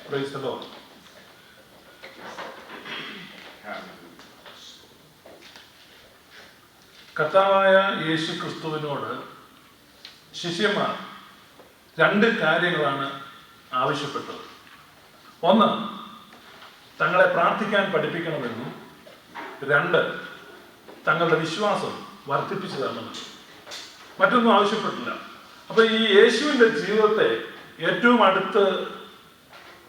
Praise the Lord. കർത്താവായ യേശു ക്രിസ്തുവിനോട് ശിഷ്യന്മാർ രണ്ട് കാര്യങ്ങളാണ് ആവശ്യപ്പെട്ടത്. ഒന്ന്, തങ്ങളെ പ്രാർത്ഥിക്കാൻ പഠിപ്പിക്കണമെന്നും രണ്ട്, തങ്ങളുടെ വിശ്വാസം വർദ്ധിപ്പിച്ചു തരണമെന്നും. മറ്റൊന്നും ആവശ്യപ്പെട്ടില്ല. അപ്പൊ ഈ യേശുവിൻ്റെ ജീവിതത്തെ ഏറ്റവും അടുത്ത്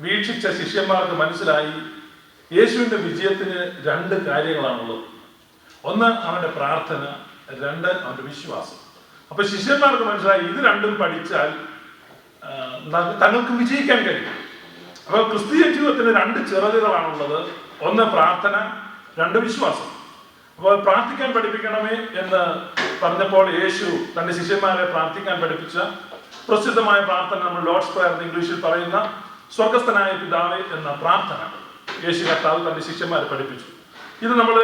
വീക്ഷിച്ച ശിഷ്യന്മാർക്ക് മനസ്സിലായി യേശുവിൻ്റെ വിജയത്തിന് രണ്ട് കാര്യങ്ങളാണുള്ളത്. ഒന്ന് അവന്റെ പ്രാർത്ഥന, രണ്ട് അവന്റെ വിശ്വാസം. അപ്പൊ ശിഷ്യന്മാർക്ക് മനസ്സിലായി ഇത് രണ്ടും പഠിച്ചാൽ തങ്ങൾക്ക് വിജയിക്കാൻ കഴിയും. അപ്പൊ ക്രിസ്തീയ ജീവിതത്തിന് രണ്ട് ചിറകുകളാണുള്ളത്. ഒന്ന് പ്രാർത്ഥന, രണ്ട് വിശ്വാസം. അപ്പോൾ പ്രാർത്ഥിക്കാൻ പഠിപ്പിക്കണമേ എന്ന് പറഞ്ഞപ്പോൾ യേശു തന്റെ ശിഷ്യന്മാരെ പ്രാർത്ഥിക്കാൻ പഠിപ്പിച്ച പ്രസിദ്ധമായ പ്രാർത്ഥന, നമ്മൾ ലോർഡ്സ് പ്രയർ എന്ന് ഇംഗ്ലീഷിൽ പറയുന്ന സ്വർഗസ്ഥനായ പിതാവേ എന്ന പ്രാർത്ഥന യേശു കർത്താവ് തന്റെ ശിഷ്യന്മാരെ പഠിപ്പിച്ചു. ഇത് നമ്മൾ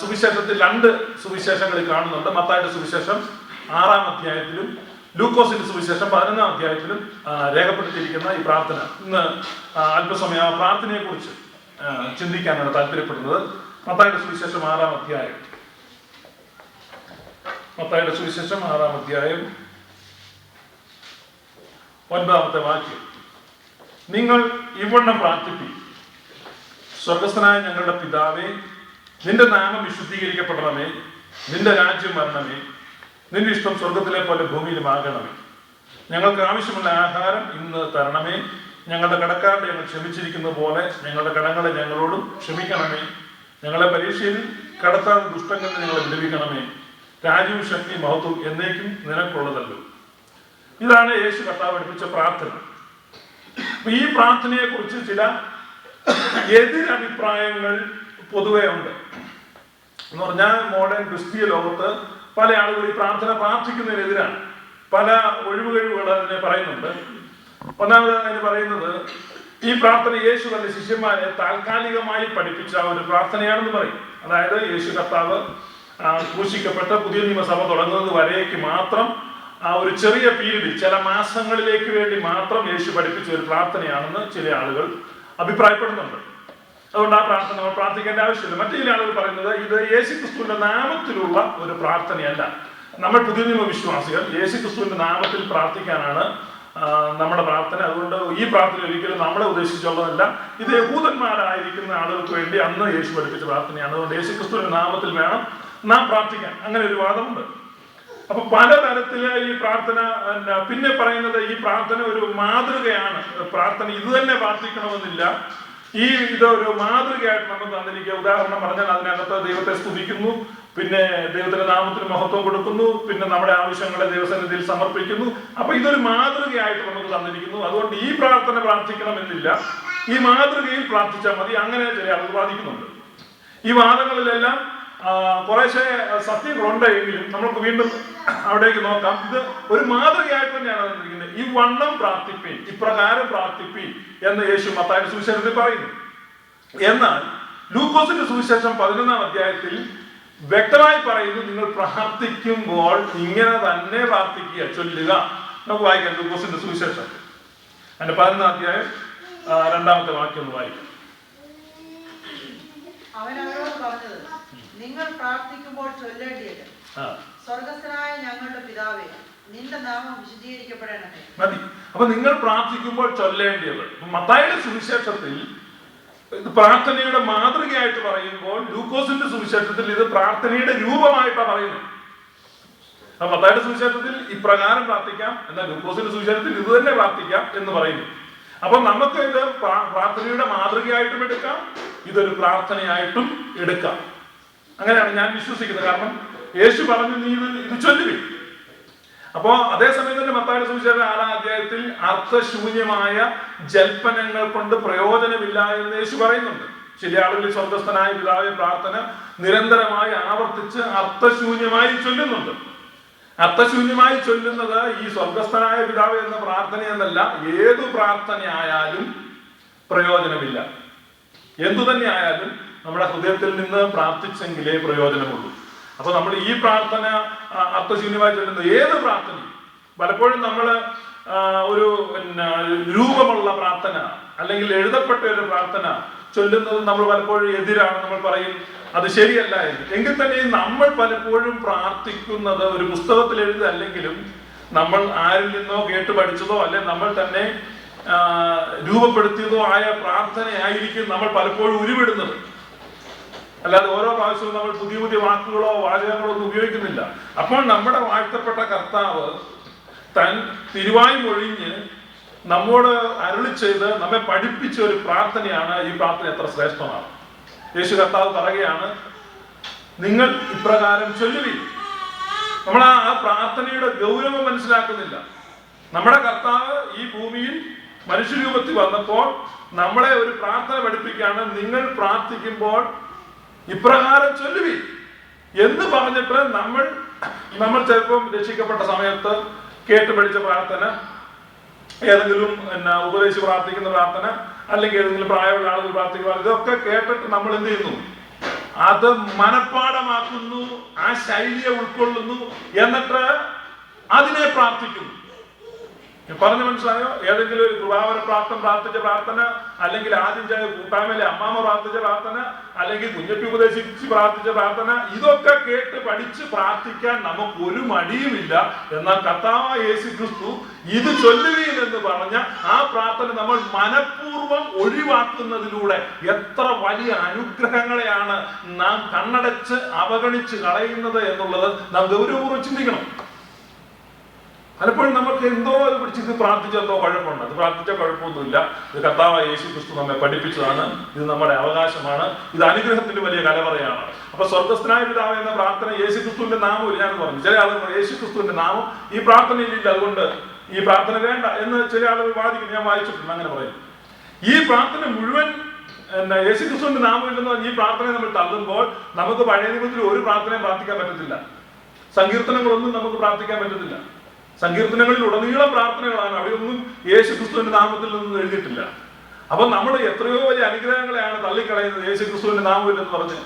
സുവിശേഷത്തിൽ രണ്ട് സുവിശേഷങ്ങളിൽ കാണുന്നുണ്ട്. മത്തായിയുടെ സുവിശേഷം 6-ാം അധ്യായത്തിലും ലൂക്കോസിന്റെ സുവിശേഷം 11-ാം അധ്യായത്തിലും രേഖപ്പെടുത്തിയിരിക്കുന്ന ഈ പ്രാർത്ഥന. ഇന്ന് അല്പസമയം ആ പ്രാർത്ഥനയെ കുറിച്ച് ചിന്തിക്കാനാണ് താല്പര്യപ്പെടുന്നത്. മത്തായിയുടെ സുവിശേഷം 6-ാം അധ്യായം. മത്തായിയുടെ സുവിശേഷം 6-ാം അധ്യായം 9-ാമത്തെ വാക്യം. നിങ്ങൾ ഇവണ്ണം പ്രാർത്ഥിപ്പി: സ്വർഗസ്ഥനായ ഞങ്ങളുടെ പിതാവേ, നിന്റെ നാമം വിശുദ്ധീകരിക്കപ്പെടണമേ, നിന്റെ രാജ്യം വരണമേ, നിന്റെ ഇഷ്ടം സ്വർഗത്തിലെ പോലെ ഭൂമിയിലുമാകണമേ. ഞങ്ങൾക്ക് ആവശ്യമുള്ള ആഹാരം ഇന്ന് തരണമേ. ഞങ്ങളുടെ കടക്കാരുടെ ഞങ്ങൾ ക്ഷമിച്ചിരിക്കുന്ന പോലെ ഞങ്ങളുടെ കടങ്ങളെ ഞങ്ങളോടും ക്ഷമിക്കണമേ. ഞങ്ങളെ പരീക്ഷയിൽ കടത്താതെ ദുഷ്ടങ്ങളിൽ ഞങ്ങളെ വിടുവിക്കണമേ. രാജ്യവും ശക്തി മഹത്വം എന്നേക്കും നിനക്കുള്ളതല്ലോ. ഇതാണ് യേശു കർത്താവ് പഠിപ്പിച്ച പ്രാർത്ഥന. ഈ പ്രാർത്ഥനയെ കുറിച്ച് ചില എതിരഭിപ്രായങ്ങൾ പൊതുവെ ഉണ്ട്. എന്ന് പറഞ്ഞാൽ മോഡേൺ ക്രിസ്തീയ ലോകത്ത് പല ആളുകൾ ഈ പ്രാർത്ഥന പ്രാർത്ഥിക്കുന്നതിനെതിരാണ്. പല ഒഴിവുകഴിവുകൾ അതിനെ പറയുന്നുണ്ട്. ഒന്നാമത് അതിന് പറയുന്നത്, ഈ പ്രാർത്ഥന യേശു തന്റെ ശിഷ്യന്മാരെ താൽക്കാലികമായി പഠിപ്പിച്ച ഒരു പ്രാർത്ഥനയാണെന്ന് പറയും. അതായത് യേശു കർത്താവ് ക്രൂശിക്കപ്പെട്ട പുതിയ നിയമസഭ തുടങ്ങുന്നത് വരേക്ക് മാത്രം ഒരു ചെറിയ പീരീഡിൽ, ചില മാസങ്ങളിലേക്ക് വേണ്ടി മാത്രം യേശു പഠിപ്പിച്ച ഒരു പ്രാർത്ഥനയാണെന്ന് ചില ആളുകൾ അഭിപ്രായപ്പെടുന്നുണ്ട്. അതുകൊണ്ട് ആ പ്രാർത്ഥന നമ്മൾ പ്രാർത്ഥിക്കേണ്ട ആവശ്യമില്ല. മറ്റു ചില ആളുകൾ പറയുന്നത് ഇത് യേശു ക്രിസ്തുവിന്റെ നാമത്തിലുള്ള ഒരു പ്രാർത്ഥനയല്ല. നമ്മൾ പുതിയ നിയമ വിശ്വാസികൾ യേശു ക്രിസ്തുവിന്റെ നാമത്തിൽ പ്രാർത്ഥിക്കാനാണ് നമ്മുടെ പ്രാർത്ഥന. അതുകൊണ്ട് ഈ പ്രാർത്ഥന ഒരിക്കലും നമ്മളെ ഉദ്ദേശിച്ചുള്ളതല്ല. ഇത് യഹൂദന്മാരായിരിക്കുന്ന ആളുകൾക്ക് വേണ്ടി അന്ന് യേശു പഠിപ്പിച്ച പ്രാർത്ഥനയാണ്. അതുകൊണ്ട് യേശു ക്രിസ്തുവിന്റെ നാമത്തിൽ വേണം നാം പ്രാർത്ഥിക്കാൻ. അങ്ങനെ ഒരു വാദമുണ്ട്. അപ്പൊ പലതരത്തില് ഈ പ്രാർത്ഥന, പിന്നെ പറയുന്നത് ഈ പ്രാർത്ഥന ഒരു മാതൃകയാണ്. പ്രാർത്ഥന ഇത് തന്നെ പ്രാർത്ഥിക്കണമെന്നില്ല. ഇതൊരു മാതൃകയായിട്ട് നമുക്ക് തന്നിരിക്കുക. ഉദാഹരണം പറഞ്ഞാൽ അതിനകത്ത് ദൈവത്തെ സ്തുതിക്കുന്നു, പിന്നെ ദൈവത്തിന്റെ നാമത്തിന് മഹത്വം കൊടുക്കുന്നു, പിന്നെ നമ്മുടെ ആവശ്യങ്ങളെ ദൈവസന്നിധിയിൽ സമർപ്പിക്കുന്നു. അപ്പൊ ഇതൊരു മാതൃകയായിട്ട് നമുക്ക് തന്നിരിക്കുന്നു. അതുകൊണ്ട് ഈ പ്രാർത്ഥന പ്രാർത്ഥിക്കണമെന്നില്ല, ഈ മാതൃകയിൽ പ്രാർത്ഥിച്ചാൽ മതി, അങ്ങനെ ചില ആളുകൾ വാദിക്കുന്നുണ്ട്. ഈ വാദങ്ങളിലെല്ലാം കുറേശ്ശെ സത്യങ്ങളുണ്ട് എങ്കിലും നമുക്ക് വീണ്ടും അവിടേക്ക് നോക്കാം. ഇത് ഒരു മാതൃകയായിട്ട് തന്നെയാണ് തന്നിരിക്കുന്നത്. ഈ വണ്ണം പ്രാർത്ഥിപ്പീൻ, ഇപ്രകാരം പ്രാർത്ഥിപ്പീൻ എന്ന് യേശു മത്തായിയുടെ സുവിശേഷത്തിൽ പറയുന്നു. എന്നാൽ ലൂക്കോസിന്റെ സുവിശേഷം 11-ാം അധ്യായത്തിൽ വ്യക്തമായി പറയുന്നു, നിങ്ങൾ പ്രാർത്ഥിക്കുമ്പോൾ ഇങ്ങനെ തന്നെ പ്രാർത്ഥിക്കുക, ചൊല്ലുക. നമുക്ക് വായിക്കാം ലൂക്കോസിന്റെ സുവിശേഷം അതിന്റെ 11-ാം അധ്യായം 2-ാമത്തെ വാക്യം ഒന്ന് വായിക്കാം. അവൻ അവരോട് പറഞ്ഞത്, നിങ്ങൾ പ്രാർത്ഥിക്കുമ്പോൾ ചൊല്ലേണ്ടത്, സ്വർഗസ്ഥനായ ഞങ്ങളുടെ പിതാവേ, നിന്റെ നാമം വിശുദ്ധീകരിക്കപ്പെടണമേ. മതി. അപ്പൊ നിങ്ങൾ പ്രാർത്ഥിക്കുമ്പോൾ ചൊല്ലേണ്ടത്. മത്തായിയുടെ സുവിശേഷത്തിൽ ഇത് പ്രാർത്ഥനയുടെ മാതൃകയായിട്ട് പറയുമ്പോൾ ലൂക്കോസിന്റെ സുവിശേഷത്തിൽ ഇത് പ്രാർത്ഥനയുടെ രൂപമായിട്ടാണ് പറയുന്നത്. അപ്പൊ മത്തായിയുടെ സുവിശേഷത്തിൽ ഇപ്രകാരം പ്രാർത്ഥിക്കാം, എന്നാൽ ലൂക്കോസിന്റെ സുവിശേഷത്തിൽ ഇത് തന്നെ പ്രാർത്ഥിക്കാം എന്ന് പറയുന്നു. അപ്പൊ നമുക്ക് ഇത് പ്രാർത്ഥനയുടെ മാതൃകയായിട്ടും എടുക്കാം, ഇതൊരു പ്രാർത്ഥനയായിട്ടും എടുക്കാം. അങ്ങനെയാണ് ഞാൻ വിശ്വസിക്കുന്നത്. കാരണം യേശു പറഞ്ഞു, നീ ഇത് ചൊല്ലുവി. അപ്പോ അതേസമയം തന്നെ മത്തായിയുടെ സുവിശേഷം 6-ാം അധ്യായത്തിൽ അർത്ഥശൂന്യമായ ജൽപ്പനങ്ങൾ കൊണ്ട് പ്രയോജനമില്ല എന്ന് യേശു പറയുന്നുണ്ട്. ചില ആളുകൾ സ്വർഗസ്ഥനായ പിതാവേ പ്രാർത്ഥന നിരന്തരമായി ആവർത്തിച്ച് അർത്ഥശൂന്യമായി ചൊല്ലുന്നുണ്ട്. അർത്ഥശൂന്യമായി ചൊല്ലുന്നത് ഈ സ്വർഗസ്ഥനായ പിതാവേ എന്ന പ്രാർത്ഥന എന്നല്ല, ഏതു പ്രാർത്ഥനയായാലും പ്രയോജനമില്ല. എന്തു തന്നെ ആയാലും നമ്മുടെ ഹൃദയത്തിൽ നിന്ന് പ്രാർത്ഥിച്ചെങ്കിലേ പ്രയോജനമുള്ളൂ. അപ്പൊ നമ്മൾ ഈ പ്രാർത്ഥന അർത്ഥശൂന്യമായി ചൊല്ലുന്നത് ഏത് പ്രാർത്ഥനയും, പലപ്പോഴും നമ്മൾ ഒരു രൂപമുള്ള പ്രാർത്ഥന അല്ലെങ്കിൽ എഴുതപ്പെട്ട ഒരു പ്രാർത്ഥന ചൊല്ലുന്നത് നമ്മൾ പലപ്പോഴും എതിരാണ്. നമ്മൾ പറയും അത് ശരിയല്ല എന്ന്. എങ്കിൽ തന്നെ നമ്മൾ പലപ്പോഴും പ്രാർത്ഥിക്കുന്നത് ഒരു പുസ്തകത്തിൽ എഴുതല്ലെങ്കിലും നമ്മൾ ആരിൽ നിന്നോ കേട്ട് പഠിച്ചതോ അല്ലെ നമ്മൾ തന്നെ രൂപപ്പെടുത്തിയതോ ആയ പ്രാർത്ഥനയായിരിക്കും നമ്മൾ പലപ്പോഴും ഉരുവിടുന്നത്. അല്ലാതെ ഓരോ പ്രാവശ്യവും നമ്മൾ പുതിയ പുതിയ വാക്കുകളോ വാചകങ്ങളോ ഒന്നും ഉപയോഗിക്കുന്നില്ല. അപ്പോൾ നമ്മുടെ വാഴ്ത്തപ്പെട്ട കർത്താവ് താൻ തിരുവായി ഒഴിഞ്ഞ് നമ്മോട് അരുളി ചെയ്ത് നമ്മെ പഠിപ്പിച്ച ഒരു പ്രാർത്ഥനയാണ്. ഈ പ്രാർത്ഥന എത്ര ശ്രേഷ്ഠമാണ്. യേശു കർത്താവ് പറയുകയാണ്, നിങ്ങൾ ഇപ്രകാരം ചൊല്ലുവിൻ. നമ്മൾ ആ പ്രാർത്ഥനയുടെ ഗൗരവം മനസ്സിലാക്കുന്നില്ല. നമ്മുടെ കർത്താവ് ഈ ഭൂമിയിൽ മനുഷ്യരൂപത്തിൽ വന്നപ്പോൾ നമ്മളെ ഒരു പ്രാർത്ഥന പഠിപ്പിക്കുകയാണ്. നിങ്ങൾ പ്രാർത്ഥിക്കുമ്പോൾ ഇപ്രകാരം ചൊല്ലുവിൻ എന്ന് പറഞ്ഞിട്ട് നമ്മൾ ചിലപ്പം രക്ഷിക്കപ്പെട്ട സമയത്ത് കേട്ട് പഠിച്ച പ്രാർത്ഥന, ഏതെങ്കിലും ഉപദേശിച്ച് പ്രാർത്ഥിക്കുന്ന പ്രാർത്ഥന, അല്ലെങ്കിൽ ഏതെങ്കിലും പ്രായമുള്ള ആളുകൾ പ്രാർത്ഥിക്കുന്ന, ഇതൊക്കെ കേട്ടിട്ട് നമ്മൾ എന്ത് ചെയ്യുന്നു? അത് മനഃപ്പാഠമാക്കുന്നു, ആ ശൈലിയെ ഉൾക്കൊള്ളുന്നു, എന്നിട്ട് അതിനെ പ്രാർത്ഥിക്കുന്നു. പറഞ്ഞു മനസ്സിലായോ? ഏതെങ്കിലും ഒരു കൃപാവര പ്രാർത്ഥിച്ച പ്രാർത്ഥന, അല്ലെങ്കിൽ ആദ്യം കൂട്ടായ്മയിലെ അമ്മാമ പ്രാർത്ഥിച്ച പ്രാർത്ഥന, അല്ലെങ്കിൽ കുഞ്ഞപ്പി ഉപദേശിച്ച് പ്രാർത്ഥിച്ച പ്രാർത്ഥന, ഇതൊക്കെ കേട്ട് പഠിച്ച് പ്രാർത്ഥിക്കാൻ നമുക്ക് ഒരു മടിയുമില്ല. എന്നാൽ കർത്താവായ യേശു ക്രിസ്തു ഇത് ചൊല്ലുവീൻ എന്ന് പറഞ്ഞ ആ പ്രാർത്ഥന നമ്മൾ മനഃപൂർവ്വം ഒഴിവാക്കുന്നതിലൂടെ എത്ര വലിയ അനുഗ്രഹങ്ങളെയാണ് നാം കണ്ണടച്ച് അവഗണിച്ച് കളയുന്നത് എന്നുള്ളത് നാം ഗൗരവപൂർവ്വം ചിന്തിക്കണം. പലപ്പോഴും നമുക്ക് എന്തോ പിടിച്ചിത് പ്രാർത്ഥിച്ചെന്തോ കുഴപ്പമുണ്ട്. അത് പ്രാർത്ഥിച്ച കുഴപ്പമൊന്നുമില്ല. ഇത് കർത്താവായ യേശു ക്രിസ്തു നമ്മെ പഠിപ്പിച്ചതാണ്. ഇത് നമ്മുടെ അവകാശമാണ്. ഇത് അനുഗ്രഹത്തിന്റെ വലിയ കലവറയാണ്. അപ്പൊ സ്വർഗ്ഗസ്ഥനായ പിതാവേ എന്ന പ്രാർത്ഥന യേശു ക്രിസ്തുവിന്റെ നാമം ഞാൻ പറഞ്ഞു. ചില ആളുകൾ യേശു ക്രിസ്തുവിന്റെ നാമം ഈ പ്രാർത്ഥനയിലില്ല, അതുകൊണ്ട് ഈ പ്രാർത്ഥന വേണ്ട എന്ന് ചില ആളുകൾ വാദിക്കും. ഞാൻ വായിച്ചിട്ടുണ്ട്, അങ്ങനെ പറയും. ഈ പ്രാർത്ഥന മുഴുവൻ യേശു ക്രിസ്തുവിന്റെ നാമമില്ലെന്ന് പറഞ്ഞ് ഈ പ്രാർത്ഥനയെ നമ്മൾ തള്ളുമ്പോൾ നമുക്ക് പഴയ നിയമത്തിൽ ഒരു പ്രാർത്ഥനയും പ്രാർത്ഥിക്കാൻ പറ്റത്തില്ല. സങ്കീർത്തനങ്ങളൊന്നും നമുക്ക് പ്രാർത്ഥിക്കാൻ പറ്റത്തില്ല. സങ്കീർത്തനങ്ങളിൽ ഉടനീളം പ്രാർത്ഥനകളാണ്. അവിടെയൊന്നും യേശു ക്രിസ്തുവിന്റെ നാമത്തിൽ നിന്നും എഴുതിയിട്ടില്ല. അപ്പൊ നമ്മൾ എത്രയോ വലിയ അനുഗ്രഹങ്ങളെയാണ് തള്ളിക്കളയുന്നത് യേശു ക്രിസ്തുവിന്റെ നാമമില്ലെന്ന് പറഞ്ഞ്.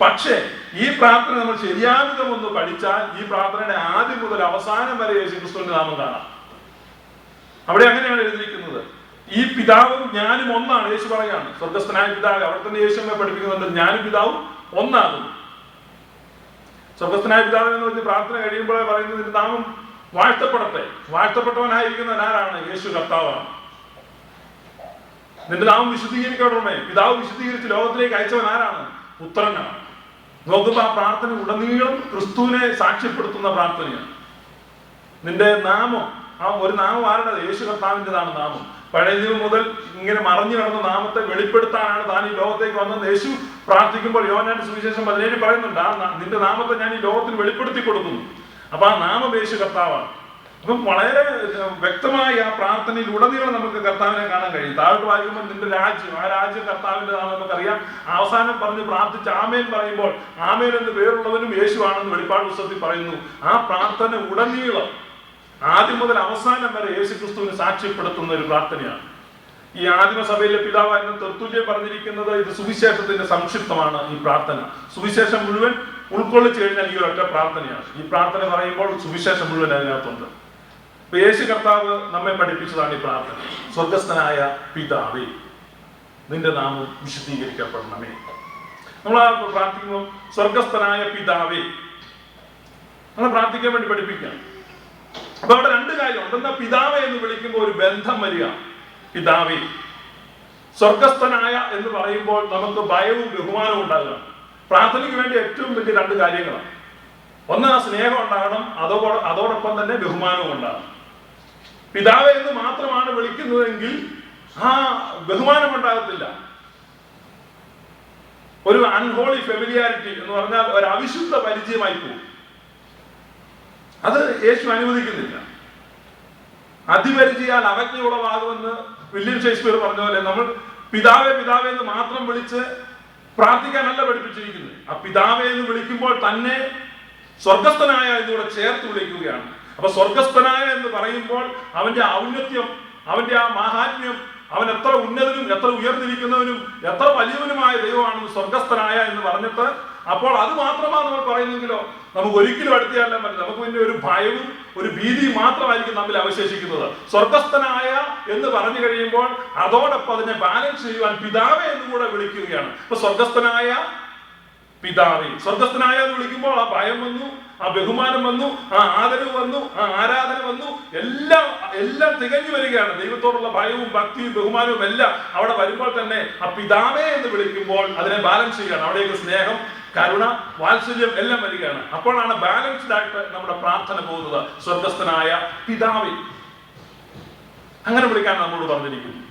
പക്ഷേ ഈ പ്രാർത്ഥന നമ്മൾ ശരിയാവിധം ഒന്ന് പഠിച്ചാൽ ഈ പ്രാർത്ഥനയുടെ ആദ്യം മുതൽ അവസാനം വരെ യേശു ക്രിസ്തുവിന്റെ നാമം കാണാം. അവിടെ അങ്ങനെയാണ് എഴുതിയിരിക്കുന്നത്. ഈ പിതാവും ഞാനും ഒന്നാണ്. യേശു പറയാണ്, സ്വർഗ്ഗസ്ഥനായ പിതാവ്. അവിടെ തന്നെ യേശു നമ്മെ പഠിപ്പിക്കുന്നുണ്ട്, ഞാനും പിതാവും ഒന്നാകുന്നു. സ്വർഗ്ഗസ്ഥനായ പിതാവ് എന്ന് പറഞ്ഞ് പ്രാർത്ഥന കഴിയുമ്പോഴേ പറയുന്നത് നാമം വാഴ്ത്തപ്പെടട്ടെ. വാഴ്ത്തപ്പെട്ടവനായിരിക്കുന്നവൻ ആരാണ്? യേശു കർത്താവാണ്. നിന്റെ നാമം വിശുദ്ധീകരിക്കണമേ. പിതാവ് വിശുദ്ധീകരിച്ച് ലോകത്തിലേക്ക് അയച്ചവൻ ആരാണ്? പുത്രനാണ്. നോക്കുമ്പോ ആ പ്രാർത്ഥന ഉടനീളം ക്രിസ്തുവിനെ സാക്ഷ്യപ്പെടുത്തുന്ന പ്രാർത്ഥനയാണ്. നിന്റെ നാമം, ആ ഒരു നാമം ആരുടെ? യേശു കർത്താവിൻ്റെതാണ് നാമം. പഴയ നിയമം മുതൽ ഇങ്ങനെ മറഞ്ഞു കിടന്ന നാമത്തെ വെളിപ്പെടുത്താനാണ് താൻ ഈ ലോകത്തേക്ക് വന്നത്. യേശു പ്രാർത്ഥിക്കുമ്പോൾ യോഹന്നാന്റെ സുവിശേഷം 17 പറയുന്നുണ്ട്, നിന്റെ നാമത്തെ ഞാൻ ഈ ലോകത്തിന് വെളിപ്പെടുത്തി കൊടുക്കുന്നു. അപ്പൊ ആ നാമം യേശു കർത്താവാണ്. അപ്പം വളരെ വ്യക്തമായി ആ പ്രാർത്ഥനയിൽ ഉടനീളം നമുക്ക് കർത്താവിനെ കാണാൻ കഴിയും. താഴോട്ട് വായിക്കുമ്പോൾ നിന്റെ രാജ്യം, ആ രാജ്യം കർത്താവിന്റെ നാമം നമുക്കറിയാം. അവസാനം പറഞ്ഞ് പ്രാർത്ഥിച്ച് ആമേൻ പറയുമ്പോൾ ആമേൻ എന്ന് പേരുള്ളവനും യേശു ആണെന്ന് വെളിപ്പാട് പുസ്തകത്തിൽ പറയുന്നു. ആ പ്രാർത്ഥന ഉടനീളം ആദ്യം മുതൽ അവസാനം വരെ യേശു ക്രിസ്തുവിനെ സാക്ഷ്യപ്പെടുത്തുന്ന ഒരു പ്രാർത്ഥനയാണ്. ഈ ആദിമസഭയിലെ പിതാവായിരുന്ന തെർത്തുല്യം പറഞ്ഞിരിക്കുന്നത് ഇത് സുവിശേഷത്തിന്റെ സംക്ഷിപ്തമാണ്. ഈ പ്രാർത്ഥന സുവിശേഷം മുഴുവൻ ഉൾക്കൊള്ളിച്ചു കഴിഞ്ഞാൽ ഈ ഒരൊറ്റ പ്രാർത്ഥനയാണ്. ഈ പ്രാർത്ഥന പറയുമ്പോൾ സുവിശേഷം മുഴുവൻ അതിനകത്തുണ്ട്. ഇപ്പൊ യേശു കർത്താവ് നമ്മെ പഠിപ്പിച്ചതാണ് ഈ പ്രാർത്ഥന. സ്വർഗ്ഗസ്ഥനായ പിതാവേ, നിന്റെ നാമം വിശുദ്ധീകരിക്കപ്പെടണമേ. നമ്മൾ ആ പ്രാർത്ഥിക്കുമ്പോൾ സ്വർഗ്ഗസ്ഥനായ പിതാവേ നമ്മൾ പ്രാർത്ഥിക്കാൻ വേണ്ടി പഠിപ്പിക്കാം. അപ്പൊ അവിടെ രണ്ട് കാര്യമുണ്ട്. എന്താ? പിതാവേ എന്ന് വിളിക്കുമ്പോൾ ഒരു ബന്ധം വരിക. പിതാവേ. സ്വർഗ്ഗസ്ഥനായ എന്ന് പറയുമ്പോൾ നമുക്ക് ഭയവും ബഹുമാനവും ഉണ്ടാകുക. പ്രാർത്ഥനയ്ക്ക് വേണ്ടി ഏറ്റവും വലിയ രണ്ട് കാര്യങ്ങളാണ്. ഒന്ന്, ആ സ്നേഹം ഉണ്ടാകണം, അതോടൊപ്പം തന്നെ ബഹുമാനവും ഉണ്ടാകണം. പിതാവേ എന്ന് മാത്രമാണ് വിളിക്കുന്നതെങ്കിൽ ആ ബഹുമാനം ഉണ്ടാകത്തില്ല. ഒരു അൺഹോളി ഫെമിലിയാരിറ്റി എന്ന് പറഞ്ഞാൽ ഒരു അവിശുദ്ധ പരിചയമായി പോകും. അത് യേശു അനുവദിക്കുന്നില്ല. അതിപരിചയാൽ അവജ്ഞ ഉളവാകുമെന്ന് വില്യം ഷേക്സ്പിയർ പറഞ്ഞ പോലെ നമ്മൾ പിതാവേ പിതാവേ എന്ന് മാത്രം വിളിച്ച് പ്രാർത്ഥിക്കാനല്ല പഠിപ്പിച്ചിരിക്കുന്നത്. ആ പിതാവേ എന്ന് വിളിക്കുമ്പോൾ തന്നെ സ്വർഗ്ഗസ്ഥനായ എന്നൂടെ ചേർത്ത് വിളിക്കുകയാണ്. അപ്പൊ സ്വർഗ്ഗസ്ഥനായ എന്ന് പറയുമ്പോൾ അവന്റെ ഔന്നത്യം, അവന്റെ ആ മാഹാത്മ്യം, അവൻ എത്ര ഉന്നതനും എത്ര ഉയർന്നിരിക്കുന്നവനും എത്ര വലിയവനുമായ ദൈവമാണെന്ന് സ്വർഗ്ഗസ്ഥനായ എന്ന് പറഞ്ഞിട്ട് അപ്പോൾ അത് മാത്രമാണ് നമ്മൾ പറയുന്നെങ്കിലോ നമുക്ക് ഒരിക്കലും അടുത്തിയാലും പറ്റില്ല. നമുക്ക് പിന്നെ ഒരു ഭയവും ഒരു ഭീതിയും മാത്രമായിരിക്കും നമ്മിൽ അവശേഷിക്കുന്നത്. സ്വർഗസ്ഥനായ എന്ന് പറഞ്ഞു കഴിയുമ്പോൾ അതോടൊപ്പം അതിനെ ബാലൻസ് ചെയ്യുവാൻ പിതാവേ എന്ന് കൂടെ വിളിക്കുകയാണ്. ഇപ്പൊ സ്വർഗസ്ഥനായ പിതാവേ, സ്വർഗസ്ഥനായ എന്ന് വിളിക്കുമ്പോൾ ആ ഭയം വന്നു, ആ ബഹുമാനം വന്നു, ആ ആദരവ് വന്നു, ആ ആരാധന വന്നു, എല്ലാം തികഞ്ഞു വരികയാണ്. ദൈവത്തോടുള്ള ഭയവും ഭക്തിയും ബഹുമാനവും എല്ലാം അവിടെ വരുമ്പോൾ തന്നെ ആ പിതാവേ എന്ന് വിളിക്കുമ്പോൾ അതിനെ ബാലൻസ് ചെയ്യുകയാണ്. അവിടേക്ക് സ്നേഹം, കരുണ, വാത്സല്യം എല്ലാം വരികയാണ്. അപ്പോഴാണ് ബാലൻസ്ഡ് ആയിട്ട് നമ്മുടെ പ്രാർത്ഥന പോകുന്നത്. സ്വർഗസ്ഥനായ പിതാവേ അങ്ങനെ വിളിക്കാൻ നമ്മോട് പറഞ്ഞിരിക്കുന്നു.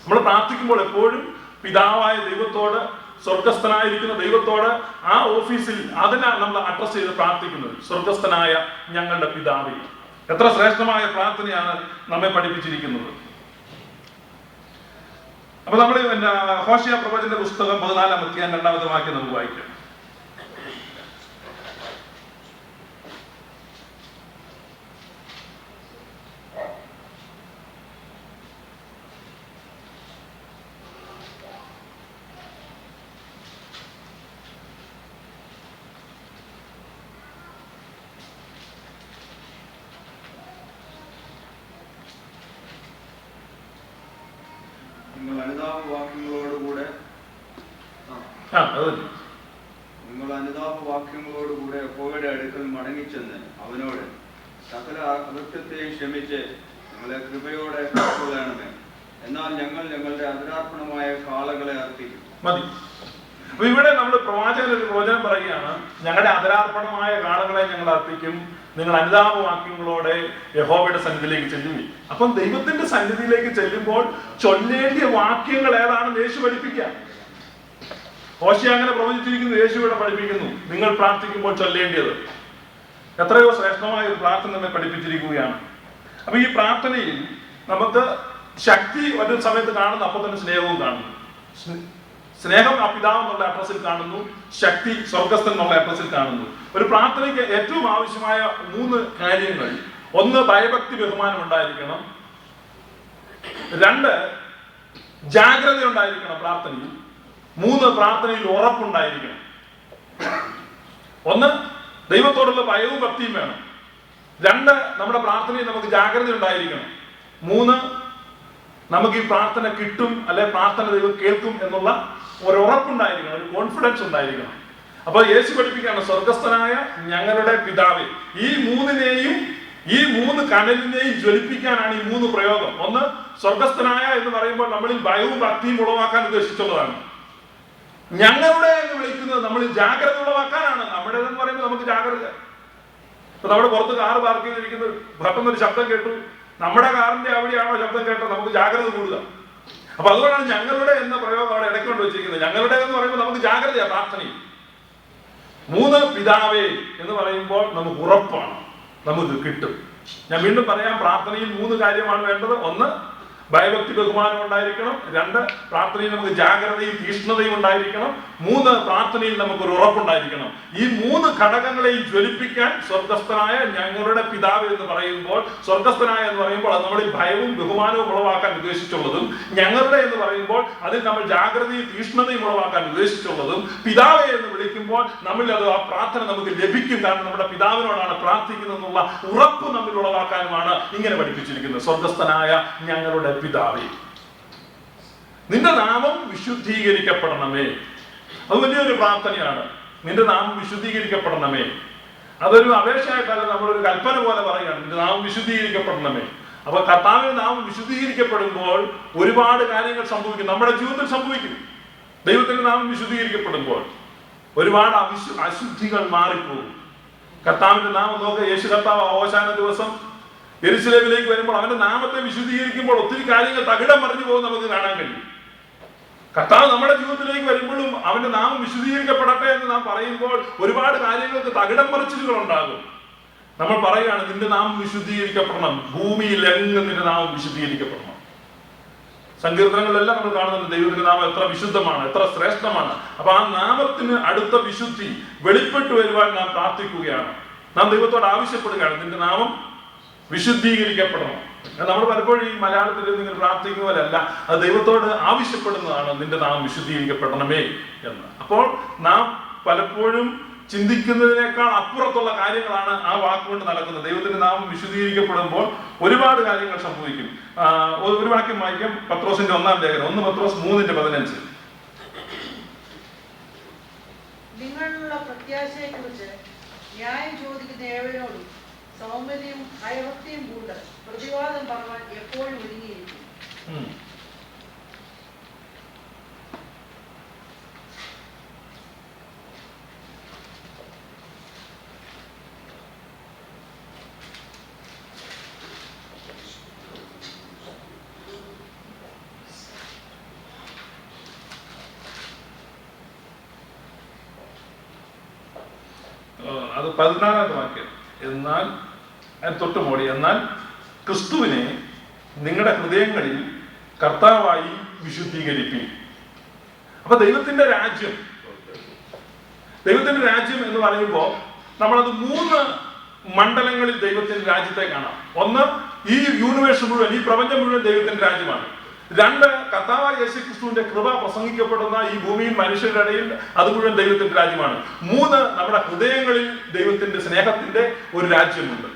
നമ്മൾ പ്രാർത്ഥിക്കുമ്പോൾ എപ്പോഴും പിതാവായ ദൈവത്തോട്, സ്വർഗസ്ഥനായിരിക്കുന്ന ദൈവത്തോട് ആ ഓഫീസിൽ അതിനാണ് നമ്മൾ അഡ്രസ് ചെയ്ത് പ്രാർത്ഥിക്കുന്നത്. സ്വർഗസ്ഥനായ ഞങ്ങളുടെ പിതാവേ. എത്ര ശ്രേഷ്ഠമായ പ്രാർത്ഥനയാണ് നമ്മെ പഠിപ്പിച്ചിരിക്കുന്നത്. അപ്പൊ നമ്മൾ ഹോശിയ പ്രവചന്റെ പുസ്തകം 14-ാം അധ്യായം 2-ാമത്തെ വാക്യം നമുക്ക് വായിക്കാം. നിങ്ങൾ അനുതാപവാക്യങ്ങളോടുകൂടെ യഹോവയുടെ അടുക്കൽ മടങ്ങിച്ചെന്ന് അവനോട് സകല അകൃത്യത്തെയും ക്ഷമിച്ച് നിങ്ങളെ കൃപയോടെ കാത്തുകൊള്ളണമേ. എന്നാൽ ഞങ്ങൾ ഞങ്ങളുടെ അതിരാർപ്പണമായ കാളകളെ അർപ്പിക്കും. മതി. അപ്പൊ ഇവിടെ നമ്മൾ പ്രവാചകൻ ഒരു പ്രവചനം പറയുകയാണ്, ഞങ്ങളുടെ അതിരാർപ്പണമായ കാളകളെ ഞങ്ങൾ അർപ്പിക്കും, നിങ്ങൾ അനുതാപവാക്യങ്ങളോടെ യഹോവയുടെ സന്നിധിയിലേക്ക് ചെല്ലുവിൻ. അപ്പം ദൈവത്തിന്റെ സന്നിധിയിലേക്ക് ചെല്ലുമ്പോൾ ചൊല്ലേണ്ടിയ വാക്യങ്ങൾ ഏതാണെന്ന് യേശു പഠിപ്പിക്കുക. ഹോശിയ അങ്ങനെ പ്രവചിച്ചിരിക്കുന്നു, യേശു ഇവിടെ പഠിപ്പിക്കുന്നു. നിങ്ങൾ പ്രാർത്ഥിക്കുമ്പോൾ ചൊല്ലേണ്ടിയത് എത്രയോ ശ്രേഷ്ഠമായ ഒരു പ്രാർത്ഥന നമ്മെ പഠിപ്പിച്ചിരിക്കുകയാണ്. അപ്പൊ ഈ പ്രാർത്ഥനയിൽ നമുക്ക് ശക്തി ഒരു സമയത്ത് കാണുന്നു, അപ്പൊ തന്നെ സ്നേഹവും കാണുന്നു. സ്നേഹം ആ പിതാവ് എന്നുള്ള അഡ്രസ്സിൽ കാണുന്നു, ശക്തി സ്വർഗസ്ഥൻ എന്നുള്ള അഡ്രസ്സിൽ കാണുന്നു. ഒരു പ്രാർത്ഥനയ്ക്ക് ഏറ്റവും ആവശ്യമായ 3 കാര്യങ്ങൾ: 1 ഭയഭക്തി ബഹുമാനം ഉണ്ടായിരിക്കണം, 2 ജാഗ്രത ഉണ്ടായിരിക്കണം പ്രാർത്ഥനയിൽ, 3 പ്രാർത്ഥനയിൽ ഉറപ്പുണ്ടായിരിക്കണം. 1 ദൈവത്തോടുള്ള ഭയവും ഭക്തിയും വേണം, 2 നമ്മുടെ പ്രാർത്ഥനയിൽ നമുക്ക് ജാഗ്രത ഉണ്ടായിരിക്കണം, 3 നമുക്ക് ഈ പ്രാർത്ഥന കിട്ടും, അല്ലെ പ്രാർത്ഥന ദൈവം കേൾക്കും എന്നുള്ള ഒരു ഉറപ്പുണ്ടായിരിക്കണം, ഒരു കോൺഫിഡൻസ് ഉണ്ടായിരിക്കണം. അപ്പൊ യേശു പഠിപ്പിക്കുകയാണ്, സ്വർഗസ്ഥനായ ഞങ്ങളുടെ പിതാവേ. ഈ 3 കനലിനെയും ജ്വലിപ്പിക്കാനാണ് ഈ 3 പ്രയോഗം. 1 സ്വർഗസ്ഥനായ എന്ന് പറയുമ്പോൾ നമ്മളിൽ ഭയവും ഭക്തിയും ഉളവാക്കാൻ ഉദ്ദേശിച്ചുള്ളതാണ്. ഞങ്ങളുടെ എന്ന് വിളിക്കുന്നത് നമ്മളിൽ ജാഗ്രത ഉളവാക്കാനാണ്. നമ്മുടെ എന്ന് പറയുമ്പോൾ നമുക്ക് ജാഗ്രത. ഇപ്പൊ നമ്മുടെ പുറത്ത് കാറ് പാർക്ക് ചെയ്തിരിക്കുന്നത് പെട്ടെന്നൊരു ശബ്ദം കേട്ടു, നമ്മുടെ കാറിന്റെ അവിടെയാണോ ശബ്ദം കേട്ടോ, നമുക്ക് ജാഗ്രത കൂടുക. അപ്പൊ അതുകൊണ്ടാണ് ഞങ്ങളുടെ എന്ന പ്രയോഗം അവിടെ ഇടയ്ക്കൊണ്ട് വെച്ചിരിക്കുന്നത്. ഞങ്ങളുടെ എന്ന് പറയുമ്പോൾ നമുക്ക് ജാഗ്രതയാ പ്രാർത്ഥനയിൽ. 3 പിതാവേ എന്ന് പറയുമ്പോൾ നമുക്ക് ഉറപ്പാണ്, നമുക്ക് കിട്ടും. ഞാൻ വീണ്ടും പറയാം, പ്രാർത്ഥനയിൽ 3 കാര്യമാണ് വേണ്ടത്. 1 ഭയഭക്തി ബഹുമാനം ഉണ്ടായിരിക്കണം, 2 പ്രാർത്ഥനയിൽ നമുക്ക് ജാഗ്രതയും തീഷ്ണതയും ഉണ്ടായിരിക്കണം, 3 പ്രാർത്ഥനയിൽ നമുക്കൊരു ഉറപ്പുണ്ടായിരിക്കണം. ഈ 3 ഘടകങ്ങളെയും ജ്വലിപ്പിക്കാൻ സ്വർഗസ്ഥനായ ഞങ്ങളുടെ പിതാവ് എന്ന് പറയുമ്പോൾ, സ്വർഗസ്ഥനായ എന്ന് പറയുമ്പോൾ അത് നമ്മളിൽ ഭയവും ബഹുമാനവും ഉളവാക്കാൻ ഉദ്ദേശിച്ചുള്ളതും, ഞങ്ങളുടെ എന്ന് പറയുമ്പോൾ അതിൽ നമ്മൾ ജാഗ്രതയും തീഷ്ണതയും ഉളവാക്കാൻ ഉദ്ദേശിച്ചുള്ളതും, പിതാവെ എന്ന് വിളിക്കുമ്പോൾ നമ്മളിൽ അത് ആ പ്രാർത്ഥന നമുക്ക് ലഭിക്കും, കാരണം നമ്മുടെ പിതാവിനോടാണ് പ്രാർത്ഥിക്കുന്നതെന്നുള്ള ഉറപ്പ് നമ്മിൽ ഉളവാക്കാനുമാണ് ഇങ്ങനെ പഠിപ്പിച്ചിരിക്കുന്നത്. സ്വർഗസ്ഥനായ ഞങ്ങളുടെ പിതാവേ, നിന്റെ നാമം വിശുദ്ധീകരിക്കപ്പെടണമേ. അത് വലിയൊരു പ്രാർത്ഥനയാണ്. നിന്റെ നാമം വിശുദ്ധീകരിക്കപ്പെടണമേ. അതൊരു അപേക്ഷയായിട്ടല്ല, നമ്മളൊരു കൽപ്പന പോലെ പറയുകയാണ്, നിന്റെ നാമം വിശുദ്ധീകരിക്കപ്പെടണമേ. അപ്പൊ കർത്താവിന്റെ നാമം വിശുദ്ധീകരിക്കപ്പെടുമ്പോൾ ഒരുപാട് കാര്യങ്ങൾ സംഭവിക്കും, നമ്മുടെ ജീവിതത്തിൽ സംഭവിക്കും. ദൈവത്തിന്റെ നാമം വിശുദ്ധീകരിക്കപ്പെടുമ്പോൾ ഒരുപാട് അശുദ്ധികൾ മാറിപ്പോകും. കർത്താവിന്റെ നാമം നോക്കുക, യേശു കർത്താവ് അവസാന ദിവസം യെരുശലേമിലേക്ക് വരുമ്പോൾ അവന്റെ നാമത്തെ വിശുദ്ധീകരിക്കുമ്പോൾ ഒത്തിരി കാര്യങ്ങൾ തകിടം മറിഞ്ഞു പോകും നമുക്ക് കാണാൻ കഴിയും. കർത്താവ് നമ്മുടെ ജീവിതത്തിലേക്ക് വരുമ്പോഴും അവന്റെ നാമം വിശുദ്ധീകരിക്കപ്പെടട്ടെ എന്ന് നാം പറയുമ്പോൾ ഒരുപാട് കാര്യങ്ങൾക്ക് തകിടം മറിച്ചിലുകൾ ഉണ്ടാകും. നമ്മൾ പറയുകയാണ്, നിന്റെ നാമം വിശുദ്ധീകരിക്കപ്പെടണം, ഭൂമിയിൽ എങ്ങും നിന്റെ നാമം വിശുദ്ധീകരിക്കപ്പെടണം. സങ്കീർത്തനങ്ങളിലെല്ലാം നമ്മൾ കാണുന്നുണ്ട് ദൈവത്തിന്റെ നാമം എത്ര വിശുദ്ധമാണ്, എത്ര ശ്രേഷ്ഠമാണ്. അപ്പൊ ആ നാമത്തിന് അടുത്ത വിശുദ്ധി വെളിപ്പെട്ടു വരുവാൻ നാം പ്രാർത്ഥിക്കുകയാണ്. നാം ദൈവത്തോട് ആവശ്യപ്പെടുകയാണ്, നിന്റെ നാമം വിശുദ്ധീകരിക്കപ്പെടണം. നമ്മൾ പലപ്പോഴും ഈ മലയാളത്തിൽ നിങ്ങൾ പ്രാർത്ഥിക്കുന്നവരല്ല, അത് ദൈവത്തോട് ആവശ്യപ്പെടുന്നതാണ്, നിന്റെ നാമം വിശുദ്ധീകരിക്കപ്പെടണമേ എന്ന്. അപ്പോൾ നാം പലപ്പോഴും ചിന്തിക്കുന്നതിനേക്കാൾ അപ്പുറത്തുള്ള കാര്യങ്ങളാണ് ആ വാക്കുകൊണ്ട് നടക്കുന്നത്. ദൈവത്തിന്റെ നാമം വിശുദ്ധീകരിക്കപ്പെടുമ്പോൾ ഒരുപാട് കാര്യങ്ങൾ സംഭവിക്കും. ഒരു വാക്യം വായിക്കാം, പത്രോസിന്റെ 1-ാം ലേഖനം, 1 പത്രോസ് 3:15. നിങ്ങളുള്ള പ്രത്യാശയെക്കുറിച്ച് ന്യായം ചോദിക്കുന്ന ഏവരോടും സൗമ്യതയും ഭയഭക്തിയും കൂട്ട് പ്രതിവാദം പറയാൻ എപ്പോഴും ഒരുങ്ങിയിരിക്കും. അത് 14-ാമത്തെ വാക്യം. എന്നാൽ തൊട്ടുമോടി, എന്നാൽ ക്രിസ്തുവിനെ നിങ്ങളുടെ ഹൃദയങ്ങളിൽ കർത്താവായി വിശുദ്ധീകരിപ്പീൻ. അപ്പൊ ദൈവത്തിന്റെ രാജ്യം എന്ന് പറയുമ്പോൾ നമ്മളത് 3 മണ്ഡലങ്ങളിൽ ദൈവത്തിന്റെ രാജ്യത്തെ കാണാം. ഒന്ന്, ഈ യൂണിവേഴ്സ് മുഴുവൻ, ഈ പ്രപഞ്ചം മുഴുവൻ ദൈവത്തിന്റെ രാജ്യമാണ്. 2, കർത്താവായ യേശുക്രിസ്തുവിന്റെ കൃപ പ്രസംഗിക്കപ്പെടുന്ന ഈ ഭൂമിയിൽ മനുഷ്യരുടെ ഇടയിൽ അത് മുഴുവൻ ദൈവത്തിന്റെ രാജ്യമാണ്. 3, നമ്മുടെ ഹൃദയങ്ങളിൽ ദൈവത്തിന്റെ സ്നേഹത്തിന്റെ ഒരു രാജ്യമുണ്ട്.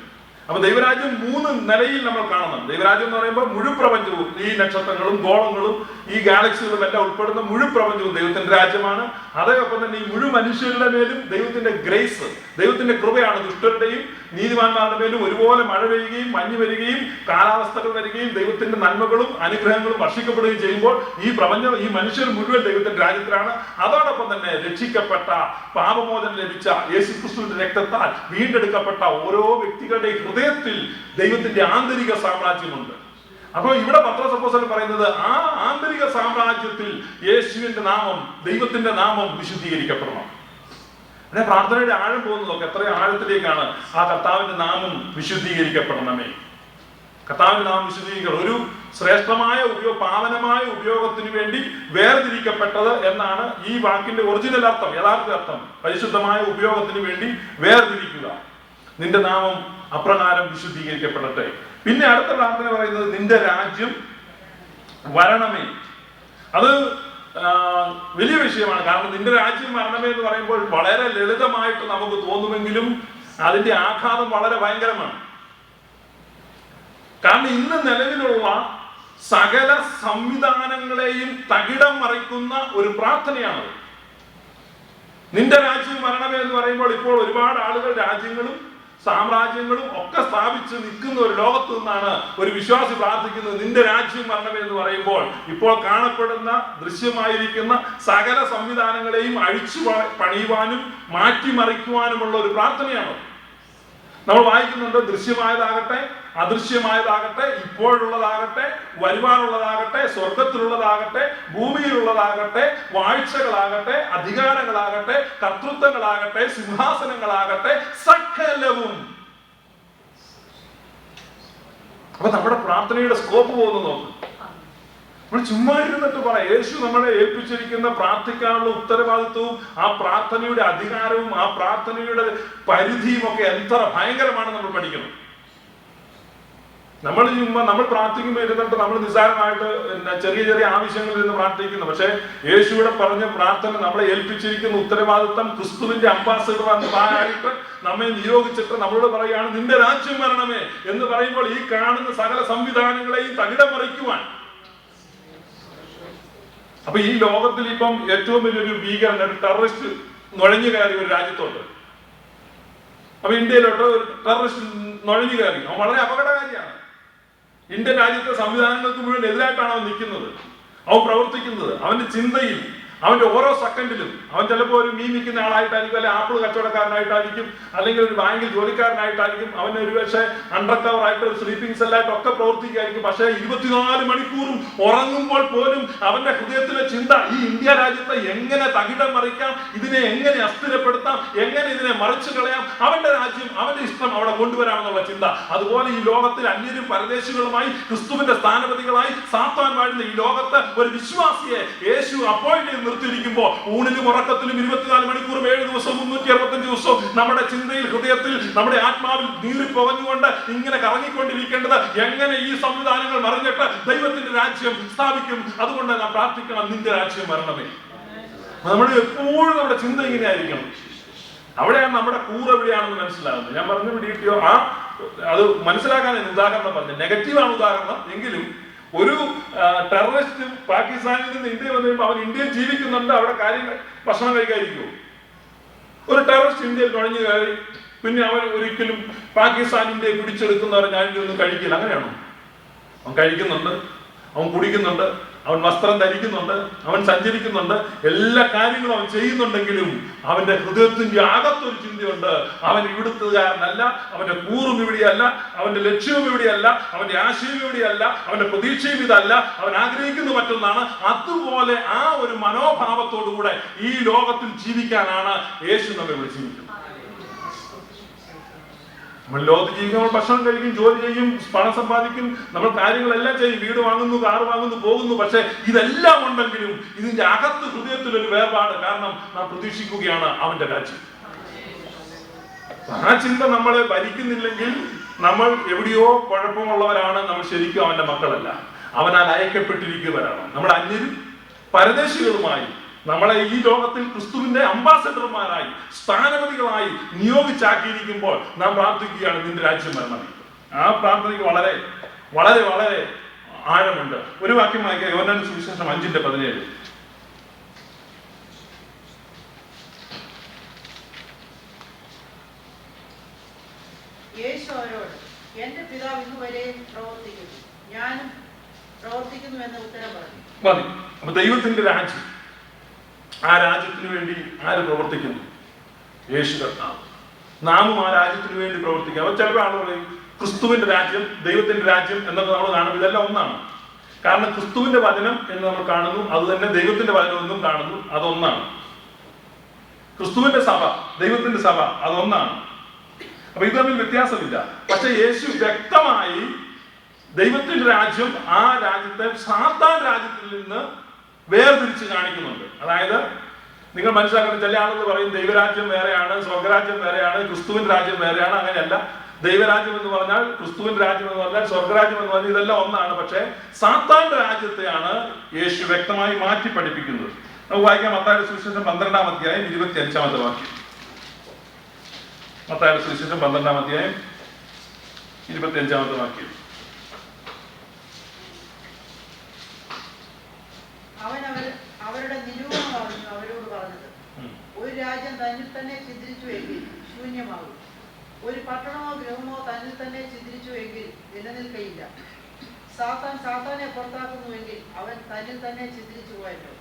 അപ്പൊ ദൈവരാജ്യം 3 നിലയിൽ നമ്മൾ കാണണം. ദൈവരാജ്യം എന്ന് പറയുമ്പോൾ മുഴുപ്രപഞ്ചവും, ഈ നക്ഷത്രങ്ങളും ഗോളങ്ങളും ഈ ഗാലക്സികളും എല്ലാം ഉൾപ്പെടുന്ന മുഴുപ്രപഞ്ചവും ദൈവത്തിന്റെ രാജ്യമാണ്. അതേപോലെ തന്നെ ഈ മുഴു മനുഷ്യരുടെ മേലും ദൈവത്തിന്റെ ഗ്രേസ്, ദൈവത്തിന്റെ കൃപയാണ് ദുഷ്ടരുടെയും നീതിമാന്മാരുടെ മേലും ഒരുപോലെ മഴ പെയ്യുകയും മഞ്ഞ് വരികയും കാലാവസ്ഥകൾ വരികയും ദൈവത്തിന്റെ നന്മകളും അനുഗ്രഹങ്ങളും വർഷിക്കപ്പെടുകയും ചെയ്യുമ്പോൾ ഈ പ്രപഞ്ചം, ഈ മനുഷ്യർ മുഴുവൻ ദൈവത്തിന്റെ രാജ്യത്തിലാണ്. അതോടൊപ്പം തന്നെ രക്ഷിക്കപ്പെട്ട, പാപമോചനം ലഭിച്ച, യേശുക്രിസ്തുവിന്റെ രക്തത്താൽ വീണ്ടെടുക്കപ്പെട്ട ഓരോ വ്യക്തികളുടെ ഹൃദയത്തിൽ ദൈവത്തിന്റെ ആന്തരിക സാമ്രാജ്യമുണ്ട്. അപ്പോൾ ഇവിടെ പത്രോസ് അപ്പോസ്തലൻ പറയുന്നത് ആ ആന്തരിക സാമ്രാജ്യത്തിൽ യേശുവിന്റെ നാമം, ദൈവത്തിന്റെ നാമം വിശുദ്ധീകരിക്കപ്പെടണം. അതെ, പ്രാർത്ഥനയുടെ ആഴം പോകുന്നതൊക്കെ എത്ര ആഴത്തിലേക്കാണ്. ആ കർത്താവിന്റെ നാമം വിശുദ്ധീകരിക്കപ്പെടണമേ. കർത്താവിന്റെ നാമം വിശുദ്ധീകരിക്കണം. ഒരു ശ്രേഷ്ഠമായ പാവനമായ ഉപയോഗത്തിന് വേണ്ടി വേർതിരിക്കപ്പെട്ടത് എന്നാണ് ഈ വാക്കിന്റെ ഒറിജിനൽ അർത്ഥം, യഥാർത്ഥ അർത്ഥം. പരിശുദ്ധമായ ഉപയോഗത്തിന് വേണ്ടി വേർതിരിക്കുക. നിന്റെ നാമം അപ്രകാരം വിശുദ്ധീകരിക്കപ്പെടട്ടെ. പിന്നെ അടുത്ത പ്രാർത്ഥന പറയുന്നത് നിന്റെ രാജ്യം വരണമേ. അത് വലിയ വിഷയമാണ്. കാരണം നിന്റെ രാജ്യം വരണമേ എന്ന് പറയുമ്പോൾ വളരെ ലളിതമായിട്ട് നമുക്ക് തോന്നുമെങ്കിലും അതിന്റെ ആഘാതം വളരെ ഭയങ്കരമാണ്. കാരണം ഇന്ന് നിലവിലുള്ള സകല സംവിധാനങ്ങളെയും തകിടം മറിക്കുന്ന ഒരു പ്രാർത്ഥനയാണത്. നിന്റെ രാജ്യം വരണമേ എന്ന് പറയുമ്പോൾ ഇപ്പോൾ ഒരുപാട് ആളുകൾ രാജ്യങ്ങളും സാമ്രാജ്യങ്ങളും ഒക്കെ സ്ഥാപിച്ച് നിൽക്കുന്ന ഒരു ലോകത്ത് നിന്നാണ് ഒരു വിശ്വാസി പ്രാർത്ഥിക്കുന്നത്. നിന്റെ രാജ്യം വരണമേ എന്ന് പറയുമ്പോൾ ഇപ്പോൾ കാണപ്പെടുന്ന ദൃശ്യമായിരിക്കുന്ന സകല സംവിധാനങ്ങളെയും അഴിച്ചു പണിയുവാനും മാറ്റിമറിക്കുവാനുമുള്ള ഒരു പ്രാർത്ഥനയാണ്. നമ്മൾ വായിക്കുന്നുണ്ട്, ദൃശ്യമായതാകട്ടെ അദൃശ്യമായതാകട്ടെ, ഇപ്പോഴുള്ളതാകട്ടെ വരുവാനുള്ളതാകട്ടെ, സ്വർഗത്തിലുള്ളതാകട്ടെ ഭൂമിയിലുള്ളതാകട്ടെ, വാഴ്ചകളാകട്ടെ അധികാരങ്ങളാകട്ടെ കർത്തൃത്വങ്ങളാകട്ടെ സിംഹാസനങ്ങളാകട്ടെ സകലവും. അപ്പൊ നമ്മുടെ പ്രാർത്ഥനയുടെ സ്കോപ്പ് പോകുന്നു നോക്ക്. നമ്മൾ ചുമ്മാ ഇരുന്നിട്ട് പറയാം, യേശു നമ്മളെ ഏൽപ്പിച്ചിരിക്കുന്ന പ്രാർത്ഥിക്കാനുള്ള ഉത്തരവാദിത്വവും ആ പ്രാർത്ഥനയുടെ അധികാരവും ആ പ്രാർത്ഥനയുടെ പരിധിയും ഒക്കെ എത്ര ഭയങ്കരമാണ് നമ്മൾ പഠിക്കണം. നമ്മൾ പ്രാർത്ഥിക്കുമ്പോൾ ഇരുന്നിട്ട് നമ്മൾ നിസ്സാരമായിട്ട് ചെറിയ ചെറിയ ആവശ്യങ്ങളിൽ നിന്ന് പ്രാർത്ഥിക്കുന്നു. പക്ഷെ യേശുവിടെ പറഞ്ഞ പ്രാർത്ഥന നമ്മളെ ഏൽപ്പിച്ചിരിക്കുന്ന ഉത്തരവാദിത്വം ക്രിസ്തുവിന്റെ അംബാസഡറായിട്ട് നമ്മെ നിയോഗിച്ചിട്ട് നമ്മളോട് പറയുകയാണ് നിന്റെ രാജ്യം വരണമേ എന്ന് പറയുമ്പോൾ ഈ കാണുന്ന സകല സംവിധാനങ്ങളെയും തകിടം മറിക്കുവാൻ. അപ്പൊ ഈ ലോകത്തിൽ ഇപ്പം ഏറ്റവും വലിയൊരു ഭീകരൻ, ഒരു ടെററിസ്റ്റ് നുഴഞ്ഞു കയറി ഒരു രാജ്യത്തോട്ട്. അപ്പൊ ഇന്ത്യയിലോട്ട് ഒരു ടെററിസ്റ്റ് നുഴഞ്ഞു കയറി. അവൻ വളരെ അപകടകാരിയാണ്. ഇന്ത്യൻ രാജ്യത്തെ സംവിധാനങ്ങൾക്ക് മുഴുവൻ എതിരായിട്ടാണ് അവൻ നിൽക്കുന്നത്, അവൻ പ്രവർത്തിക്കുന്നത്. അവന്റെ ചിന്തയിൽ, അവന്റെ ഓരോ സെക്കൻഡിലും അവൻ ചിലപ്പോൾ ഒരു മീൻ വിൽക്കുന്ന ആളായിട്ടായിരിക്കും, അല്ലെങ്കിൽ ആപ്പിൾ കച്ചവടക്കാരനായിട്ടായിരിക്കും, അല്ലെങ്കിൽ ഒരു ബാങ്കിൽ ജോലിക്കാരനായിട്ടായിരിക്കും, അവന് ഒരു പക്ഷേ അണ്ടർ കവർ ആയിട്ട് ഒരു സ്ലീപ്പിംഗ് സെല്ലായിട്ട് ഒക്കെ പ്രവർത്തിക്കായിരിക്കും. പക്ഷേ 24 മണിക്കൂറും ഉറങ്ങുമ്പോൾ പോലും അവന്റെ ഹൃദയത്തിലെ ചിന്ത ഈ ഇന്ത്യ രാജ്യത്തെ എങ്ങനെ തകിടം മറിക്കാം, ഇതിനെ എങ്ങനെ അസ്ഥിരപ്പെടുത്താം, എങ്ങനെ ഇതിനെ മറിച്ചു കളയാം, അവന്റെ രാജ്യം അവന്റെ ഇഷ്ടം അവിടെ കൊണ്ടുവരാമെന്നുള്ള ചിന്ത. അതുപോലെ ഈ ലോകത്തിൽ അന്യരും പരദേശികളുമായി ക്രിസ്തുവിന്റെ സ്ഥാനപതികളായി സാത്താൻ വാഴുന്ന ഈ ലോകത്ത് ഒരു വിശ്വാസിയെ യേശു അപ്പോയിന്റ് ചെയ്ത് നിർത്തിയിരിക്കുമ്പോൾ ഊണിലും ഉറക്കത്തിലും 24 മണിക്കൂറും 7 ദിവസവും 365 ദിവസവും നമ്മുടെ ചിന്തയിൽ, ഹൃദയത്തിൽ, നമ്മുടെ ആത്മാവിൽ നീറിപ്പുകഞ്ഞുകൊണ്ട് ഇങ്ങനെ കറങ്ങിക്കൊണ്ടിരിക്കേണ്ടത് എങ്ങനെ ഈ സംവിധാനങ്ങൾ മറിഞ്ഞിട്ട് ദൈവത്തിന്റെ രാജ്യം സ്ഥാപിക്കും. അതുകൊണ്ട് നാം പ്രാർത്ഥിക്കണം, നിന്റെ രാജ്യം വരണമേ. നമ്മൾ എപ്പോഴും നമ്മുടെ ചിന്ത ഇങ്ങനെ ആയിരിക്കണം. അവിടെയാണ് നമ്മുടെ കൂറ് എവിടെയാണെന്ന് മനസ്സിലാകുന്നത്. ഞാൻ പറഞ്ഞു പിടികിട്ടിയോ? അത് മനസ്സിലാക്കാൻ ഉദാഹരണം പറഞ്ഞു. നെഗറ്റീവാണ് ഉദാഹരണം എങ്കിലും ഒരു ടെററിസ്റ്റ് പാകിസ്ഥാനിൽ നിന്ന് ഇന്ത്യ വന്നു കഴിയുമ്പോൾ അവൻ ഇന്ത്യയിൽ ജീവിക്കുന്നുണ്ട്, അവിടെ കാര്യങ്ങൾ ഭക്ഷണം കഴിക്കാതിരിക്കുമോ? ഒരു ടെററിസ്റ്റ് ഇന്ത്യയിൽ നുഴഞ്ഞു കയറി പിന്നെ അവൻ ഒരിക്കലും പാകിസ്ഥാൻ ഇന്ത്യയെ പിടിച്ചെടുക്കുന്നവരെ ഞാൻ ഇതൊന്നും കഴിക്കില്ല, അങ്ങനെയാണോ? അവൻ കഴിക്കുന്നുണ്ട്, അവൻ കുടിക്കുന്നുണ്ട്, അവൻ വസ്ത്രം ധരിക്കുന്നുണ്ട്, അവൻ സഞ്ചരിക്കുന്നുണ്ട്, എല്ലാ കാര്യങ്ങളും അവൻ ചെയ്യുന്നുണ്ടെങ്കിലും അവന്റെ ഹൃദയത്തിന്റെ അകത്തൊരു ചിന്തയുണ്ട്. അവൻ ഇവിടുത്തുകാരനല്ല, അവന്റെ കൂറും ഇവിടെയല്ല, അവന്റെ ലക്ഷ്യവും ഇവിടെയല്ല, അവന്റെ ആശയം ഇവിടെയല്ല, അവന്റെ പ്രതീക്ഷയും ഇതല്ല, അവൻ ആഗ്രഹിക്കുന്ന മറ്റൊന്നാണ്. അതുപോലെ ആ ഒരു മനോഭാവത്തോടുകൂടെ ഈ ലോകത്തിൽ ജീവിക്കാനാണ് യേശു നമ്മെ വിളിച്ചിരിക്കുന്നത്. നമ്മൾ ലോകത്ത് ജീവിക്കുമ്പോൾ ഭക്ഷണം കഴിക്കും, ജോലി ചെയ്യും, പണം സമ്പാദിക്കും, നമ്മൾ കാര്യങ്ങളെല്ലാം ചെയ്യും, വീട് വാങ്ങുന്നു, കാർ വാങ്ങുന്നു, പോകുന്നു. പക്ഷെ ഇതെല്ലാം ഉണ്ടെങ്കിലും ഇതിന്റെ അകത്ത് ഹൃദയത്തിലൊരു വേർപാട്. കാരണം നാം പ്രതീക്ഷിക്കുകയാണ് അവന്റെ രാജ്യം. ആ ചിന്ത നമ്മളെ ഭരിക്കുന്നില്ലെങ്കിൽ നമ്മൾ എവിടെയോ കുഴപ്പമുള്ളവരാണ്. നമ്മൾ ശരിക്കും അവന്റെ മക്കളല്ല, അവനാൽ അയക്കപ്പെട്ടിരിക്കുന്നവരാണ്. നമ്മൾ അന്യരും പരദേശികളുമായി നമ്മളെ ഈ ലോകത്തിൽ ക്രിസ്തുവിന്റെ അംബാസഡർമാരായി സ്ഥാനപതികളായി നിയോഗിച്ചാക്കിയിരിക്കുമ്പോൾ നാം പ്രാർത്ഥിക്കുകയാണ്, നിന്റെ രാജ്യം വരണമേ. ആ പ്രാർത്ഥനയ്ക്ക് വളരെ വളരെ വളരെ ആഴമുണ്ട്. ഒരു വാക്യം വായിക്കുക, യോഹന്നാന്റെ സുവിശേഷം 5:17. യേശു അവരോട്, എന്റെ പിതാവ് ഇന്നുവരെയും പ്രവർത്തിക്കുന്നു, ഞാനും പ്രവർത്തിക്കുന്നു എന്ന് ഉത്തരം പറഞ്ഞു. മതി. അപ്പൊ ദൈവത്തിന്റെ രാജ്യം, ആ രാജ്യത്തിന് വേണ്ടി ആര് പ്രവർത്തിക്കുന്നു? യേശു കർത്താവ്. നാമും ആ രാജ്യത്തിന് വേണ്ടി പ്രവർത്തിക്കുക. അപ്പൊ ചിലപ്പോൾ ആളുകൾ പറയും ക്രിസ്തുവിന്റെ രാജ്യം, ദൈവത്തിന്റെ രാജ്യം എന്നൊക്കെ നമ്മൾ കാണുമ്പോൾ ഇതെല്ലാം ഒന്നാണ്. കാരണം ക്രിസ്തുവിന്റെ വചനം എന്ന് നമ്മൾ കാണുന്നു, അത് തന്നെ ദൈവത്തിന്റെ വചനം എന്നും കാണുന്നു, അതൊന്നാണ്. ക്രിസ്തുവിന്റെ സഭ, ദൈവത്തിന്റെ സഭ, അതൊന്നാണ്. അപ്പൊ ഇത് തമ്മിൽ വ്യത്യാസമില്ല. പക്ഷെ യേശു വ്യക്തമായി ദൈവത്തിന്റെ രാജ്യം, ആ രാജ്യത്തെ സാത്താൻ രാജ്യത്തിൽ നിന്ന് വേർതിരിച്ച് കാണിക്കുന്നുണ്ട്. അതായത് നിങ്ങൾ മനസ്സിലാക്കണം, ചില ആളുകൾ പറയും ദൈവരാജ്യം വേറെയാണ്, സ്വർഗരാജ്യം വേറെയാണ്, ക്രിസ്തുവിന്റെ രാജ്യം വേറെയാണ്. അങ്ങനെയല്ല. ദൈവരാജ്യം എന്ന് പറഞ്ഞാൽ, ക്രിസ്തുവിന്റെ രാജ്യം എന്ന് പറഞ്ഞാൽ, സ്വർഗരാജ്യം എന്ന് പറഞ്ഞാൽ ഇതെല്ലാം ഒന്നാണ്. പക്ഷെ സാത്താന്റെ രാജ്യത്തെയാണ് യേശു വ്യക്തമായി മാറ്റി പഠിപ്പിക്കുന്നത്. നമുക്ക് വായിക്കാം മത്തായിയുടെ സുവിശേഷം 12-ാം അധ്യായം 25-ാമത്തെ വാക്യം. മത്തായിയുടെ സുവിശേഷം 12-ാം അധ്യായം 25-ാമത്തെ വാക്യം. അവരുടെ നിരൂപണം അവരോട് പറഞ്ഞത്, ഒരു രാജ്യം തന്നിൽ തന്നെ ഛിദ്രിച്ചു എങ്കിൽ ശൂന്യമാകും, ഒരു പട്ടണമോ ഗൃഹമോ തന്നിൽ തന്നെ ഛിദ്രിച്ചു എങ്കിൽ നിലനിൽക്കയില്ല. സാത്താൻ സാത്താനെ പുറത്താക്കുന്നുവെങ്കിൽ അവൻ തന്നിൽ തന്നെ ഛിദ്രിച്ചു പോയല്ലോ,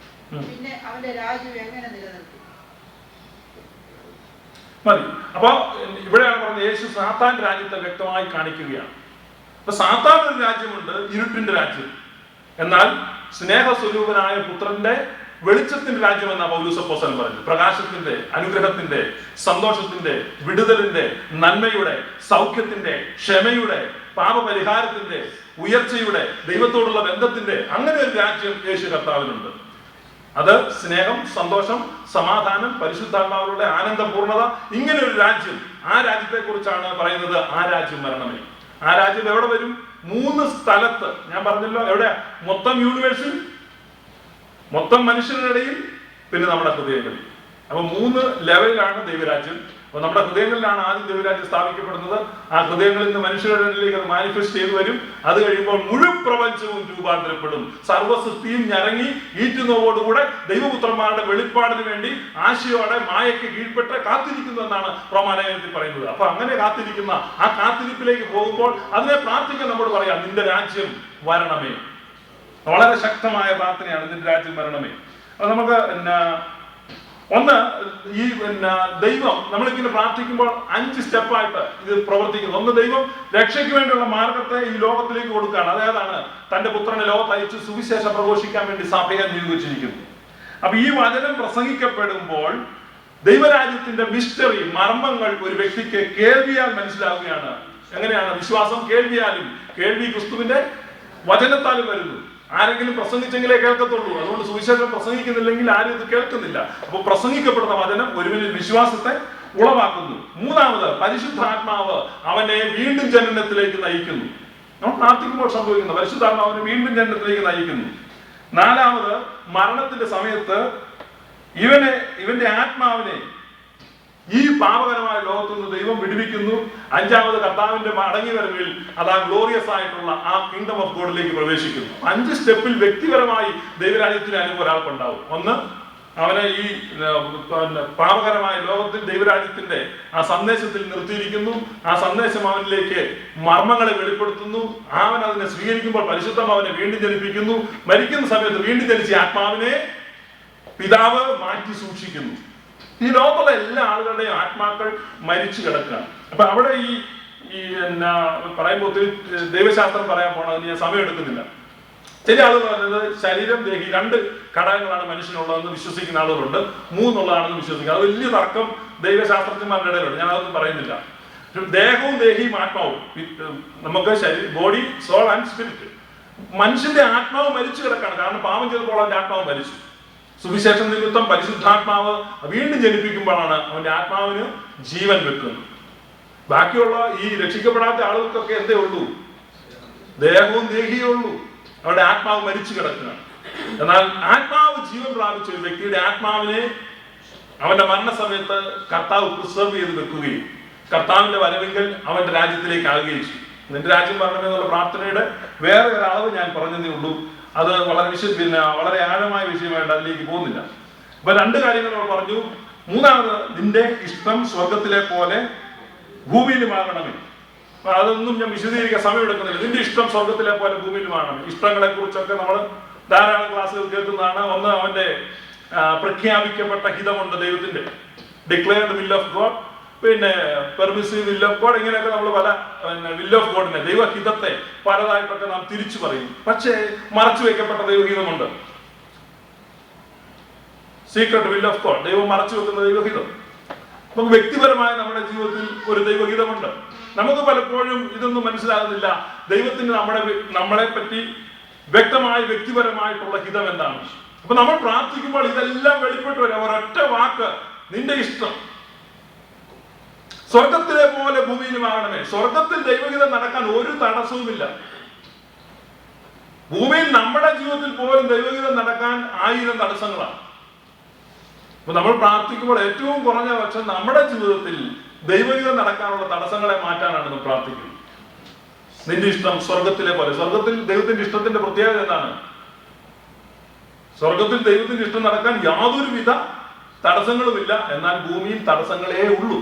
പിന്നെ അവന്റെ രാജ്യം എങ്ങനെ നിലനിൽക്കും? മതി. അപ്പൊ ഇവിടെയാണ് പറഞ്ഞത്, യേശു സാത്താൻ രാജ്യത്തെ വ്യക്തമായി കാണിക്കുകയാണ്. അപ്പൊ സാത്താൻ ഒരു രാജ്യമുണ്ട്, ഇരുട്ടിന്റെ രാജ്യം. എന്നാൽ സ്നേഹസ്വരൂപനായ പുത്രന്റെ വെളിച്ചത്തിന്റെ രാജ്യം എന്ന പൗലോസ് അപ്പോസ്തലൻ പറഞ്ഞു. പ്രകാശത്തിന്റെ, അനുഗ്രഹത്തിന്റെ, സന്തോഷത്തിന്റെ, വിടുതലിന്റെ, നന്മയുടെ, സൗഖ്യത്തിന്റെ, ക്ഷമയുടെ, പാപപരിഹാരത്തിന്റെ, ഉയർച്ചയുടെ, ദൈവത്തോടുള്ള ബന്ധത്തിന്റെ, അങ്ങനെ ഒരു രാജ്യം യേശു കർത്താവിനുണ്ട്. അത് സ്നേഹം, സന്തോഷം, സമാധാനം, പരിശുദ്ധാത്മാവിലൂടെ ആനന്ദപൂർണത, ഇങ്ങനെ ഒരു രാജ്യം. ആ രാജ്യത്തെ കുറിച്ചാണ് പറയുന്നത്, ആ രാജ്യം വരണമേ. ആ രാജ്യം എവിടെ വരും? 3 സ്ഥലത്ത്. ഞാൻ പറഞ്ഞല്ലോ, എവിടെ? മൊത്തം യൂണിവേഴ്സിൽ, മൊത്തം മനുഷ്യരുടെ ഇടയിൽ, പിന്നെ നമ്മുടെ ഹൃദയങ്ങളിൽ. അപ്പൊ 3 ലെവലിലാണ് ദൈവരാജ്യം. അപ്പൊ നമ്മുടെ ഹൃദയങ്ങളിലാണ് ആദ്യം ദൈവരാജ്യം സ്ഥാപിക്കപ്പെടുന്നത്. ആ ഹൃദയങ്ങളിൽ നിന്ന് മനുഷ്യരുടെ ഇടയിലേക്ക് അത് മാനിഫെസ്റ്റ് ചെയ്തു വരും. അത് കഴിയുമ്പോൾ മുഴുവൻ പ്രപഞ്ചവും രൂപാന്തരപ്പെടും. സർവ്വസൃഷ്ടിയും ഞരങ്ങി ഈറ്റുന്നതോടുകൂടെ ദൈവപുത്രന്മാരുടെ വെളിപ്പാടിന് വേണ്ടി ആശയോടെ മായയ്ക്ക് കീഴ്പ്പെട്ട് കാത്തിരിക്കുന്നു എന്നാണ് റോമാലേഖനത്തിൽ പറയുന്നത്. അപ്പൊ അങ്ങനെ കാത്തിരിക്കുന്ന ആ കാത്തിരിപ്പിലേക്ക് പോകുമ്പോൾ അതിനെ പ്രാർത്ഥിക്കാൻ നമ്മോട് പറയാം, നിന്റെ രാജ്യം വരണമേ. വളരെ ശക്തമായ പ്രാർത്ഥനയാണ്, നിന്റെ രാജ്യം വരണമേ. അത് നമുക്ക് ഒന്ന്, ഈ ദൈവം നമ്മളിങ്ങനെ പ്രാർത്ഥിക്കുമ്പോൾ 5 സ്റ്റെപ്പായിട്ട് ഇത് പ്രവർത്തിക്കുന്നു. ഒന്ന്, ദൈവം രക്ഷയ്ക്ക് വേണ്ടിയുള്ള മാർഗത്തെ ഈ ലോകത്തിലേക്ക് കൊടുക്കുകയാണ്. അതേതാണ്? തന്റെ പുത്രനെ ലോകത്ത് അയച്ച് സുവിശേഷം പ്രഘോഷിക്കാൻ വേണ്ടി സഭയെ നിയോഗിച്ചിരിക്കുന്നു. അപ്പൊ ഈ വചനം പ്രസംഗിക്കപ്പെടുമ്പോൾ ദൈവരാജ്യത്തിന്റെ മിസ്റ്ററി, മർമ്മങ്ങൾ ഒരു വ്യക്തിക്ക് കേൾവിയാൽ മനസ്സിലാവുകയാണ്. എങ്ങനെയാണ്? വിശ്വാസം കേൾവിയാലും, കേൾവി ക്രിസ്തുവിന്റെ വചനത്താലും വരുന്നു. ആരെങ്കിലും പ്രസംഗിച്ചെങ്കിലേ കേൾക്കത്തുള്ളൂ. അതുകൊണ്ട് സുവിശേഷം പ്രസംഗിക്കുന്നില്ലെങ്കിൽ ആരും ഇത് കേൾക്കുന്നില്ല. അപ്പൊ പ്രസംഗിക്കപ്പെടുന്ന വചനം ഒരുവനിൽ വിശ്വാസത്തെ ഉളവാക്കുന്നു. മൂന്നാമത്, പരിശുദ്ധാത്മാവ് അവനെ വീണ്ടും ജനനത്തിലേക്ക് നയിക്കുന്നു. നമ്മൾ പ്രാർത്ഥിക്കുമ്പോൾ സംഭവിക്കുന്ന പരിശുദ്ധാത്മാവിനെ വീണ്ടും ജനനത്തിലേക്ക് നയിക്കുന്നു. നാലാമത്, മരണത്തിന്റെ സമയത്ത് ഇവന്റെ ആത്മാവിനെ ഈ പാപകരമായ ലോകത്തു നിന്ന് ദൈവം വിടുവിക്കുന്നു. 5ാമത് കർത്താവിന്റെ മടങ്ങി വരവിൽ അത് ആ ഗ്ലോറിയസ് ആയിട്ടുള്ള ആ കിങ്ഡം ഓഫ് ഗോഡിലേക്ക് പ്രവേശിക്കുന്നു. 5 സ്റ്റെപ്പിൽ വ്യക്തിപരമായി ദൈവരാജ്യത്തിന് അനുഭവം ഒരാൾക്കുണ്ടാവും. ഒന്ന്, അവനെ ഈ പാപകരമായ ലോകത്തിൽ ദൈവരാജ്യത്തിന്റെ ആ സന്ദേശത്തിൽ നിർത്തിയിരിക്കുന്നു. ആ സന്ദേശം അവനിലേക്ക് മർമ്മങ്ങളെ വെളിപ്പെടുത്തുന്നു. അവൻ അതിനെ സ്വീകരിക്കുമ്പോൾ പരിശുദ്ധം അവനെ വീണ്ടും ജനിപ്പിക്കുന്നു. മരിക്കുന്ന സമയത്ത് വീണ്ടും ജനിച്ച ആത്മാവിനെ പിതാവ് മാറ്റി സൂക്ഷിക്കുന്നു. ഈ ലോകത്തുള്ള എല്ലാ ആളുകളുടെയും ആത്മാക്കൾ മരിച്ചു കിടക്കുകയാണ്. അപ്പൊ അവിടെ ഈ പറയുമ്പോൾ ഒത്തിരി ദൈവശാസ്ത്രം പറയാൻ പോണതിന് ഞാൻ സമയം എടുക്കുന്നില്ല. ചില ആളുകൾ പറയുന്നത് ശരീരം, ദേഹി 2 ഘടകങ്ങളാണ് മനുഷ്യനുള്ളതെന്ന് വിശ്വസിക്കുന്ന ആളുകളുണ്ട്, 3 ഉള്ളതാണെന്ന് വിശ്വസിക്കുക. അത് വലിയ തർക്കം ദൈവശാസ്ത്രജ്ഞന്മാരുടെ ഇടയിലുണ്ട്. ഞാൻ അതൊന്നും പറയുന്നില്ല. ദേഹവും ദേഹിയും ആത്മാവും, നമുക്ക് ബോഡി, സോൾ ആൻഡ് സ്പിരിറ്റ്. മനുഷ്യന്റെ ആത്മാവ് മരിച്ചു കിടക്കാണ്. കാരണം പാപം ചെയ്തപ്പോൾ അവന്റെ ആത്മാവ് മരിച്ചു. സുവിശേഷ നിമിത്തം പരിശുദ്ധാത്മാവ് വീണ്ടും ജനിപ്പിക്കുമ്പോഴാണ് അവന്റെ ആത്മാവിന് ജീവൻ വെക്കുന്നത്. ബാക്കിയുള്ള ഈ രക്ഷിക്കപ്പെടാത്ത ആളുകൾക്കൊക്കെ എന്തേ ഉള്ളൂ? ദേഹവും ദേഹിയേ ഉള്ളൂ. അവരുടെ ആത്മാവ് മരിച്ചു കിടക്കുകയാണ്. എന്നാൽ ആത്മാവ് ജീവൻ പ്രാപിച്ച ഒരു വ്യക്തിയുടെ ആത്മാവിനെ അവന്റെ മരണസമയത്ത് കർത്താവ് പ്രിസർവ് ചെയ്ത് വെക്കുകയും കർത്താവിന്റെ വരവെങ്കിൽ അവന്റെ രാജ്യത്തിലേക്ക് ആകുകയും ചെയ്യും. നിന്റെ രാജ്യം വരണമെന്നുള്ള പ്രാർത്ഥനയുടെ വേറെ ഒരു അളവ് ഞാൻ പറഞ്ഞതേ ഉള്ളൂ. അത് വളരെ ആഴമായ വിഷയമായിട്ട് അതിലേക്ക് പോകുന്നില്ല. അപ്പൊ 2 കാര്യങ്ങൾ നമ്മൾ പറഞ്ഞു. 3ാമത്, നിന്റെ ഇഷ്ടം സ്വർഗത്തിലെ പോലെ ഭൂമിയിലുമാകണമേ. അതൊന്നും ഞാൻ വിശദീകരിക്കാൻ സമയം എടുക്കുന്നില്ല. നിന്റെ ഇഷ്ടം സ്വർഗത്തിലെ പോലെ ഭൂമിയിലുമാകണമേ. ഇഷ്ടങ്ങളെ കുറിച്ചൊക്കെ നമ്മൾ ധാരാളം ക്ലാസ്സുകൾ കേൾക്കുന്നതാണ്. ഒന്ന്, അവന്റെ പ്രഖ്യാപിക്കപ്പെട്ട ഹിതമുണ്ട് ദൈവത്തിന്റെ, ഡിക്ലെയർഡ് വിൽ ഓഫ് ഗോഡ്, പിന്നെ പെർമിസീവ് വിൽ ഓഫ് ഗോഡ്. ഇങ്ങനെയൊക്കെ നമ്മൾ പല വിൽ ഓഫ് ഗോഡിനെ, ദൈവഹിതത്തെ പലതായിട്ടൊക്കെ നാം തിരിച്ചു പറയും. പക്ഷേ മറച്ചു വെക്കപ്പെട്ട ദൈവഹിതമുണ്ട്. സീക്രട്ട് വിൽ ഓഫ് ഗോഡ്, ദൈവം മറച്ചു വെക്കുന്ന ദൈവഹിതം. നമുക്ക് വ്യക്തിപരമായ നമ്മുടെ ജീവിതത്തിൽ ഒരു ദൈവഹിതമുണ്ട്. നമുക്ക് പലപ്പോഴും ഇതൊന്നും മനസ്സിലാകുന്നില്ല. ദൈവത്തിന് നമ്മളെ പറ്റി വ്യക്തമായ വ്യക്തിപരമായിട്ടുള്ള ഹിതം എന്താണ്? അപ്പൊ നമ്മൾ പ്രാർത്ഥിക്കുമ്പോൾ ഇതെല്ലാം വെളിപ്പെട്ട് വരാം. ഒരൊറ്റ വാക്ക്, നിന്റെ ഇഷ്ടം സ്വർഗത്തിലെ പോലെ ഭൂമിയിലുമാകണമേ. സ്വർഗത്തിൽ ദൈവഹിതം നടക്കാൻ ഒരു തടസ്സവുമില്ല. ഭൂമിയിൽ നമ്മുടെ ജീവിതത്തിൽ പോലും ദൈവഹിതം നടക്കാൻ 1000 തടസ്സങ്ങളാണ്. അപ്പൊ നമ്മൾ പ്രാർത്ഥിക്കുമ്പോൾ ഏറ്റവും കുറഞ്ഞ പക്ഷം നമ്മുടെ ജീവിതത്തിൽ ദൈവഹിതം നടക്കാനുള്ള തടസ്സങ്ങളെ മാറ്റാനാണ് നമ്മൾ പ്രാർത്ഥിക്കുന്നത്. നിന്റെ ഇഷ്ടം സ്വർഗത്തിലെ പോലെ. സ്വർഗത്തിൽ ദൈവത്തിന്റെ ഇഷ്ടത്തിന്റെ പ്രത്യേകത എന്താണ്? സ്വർഗത്തിൽ ദൈവത്തിന്റെ ഇഷ്ടം നടക്കാൻ യാതൊരുവിധ തടസ്സങ്ങളുമില്ല. എന്നാൽ ഭൂമിയിൽ തടസ്സങ്ങളേ ഉള്ളൂ.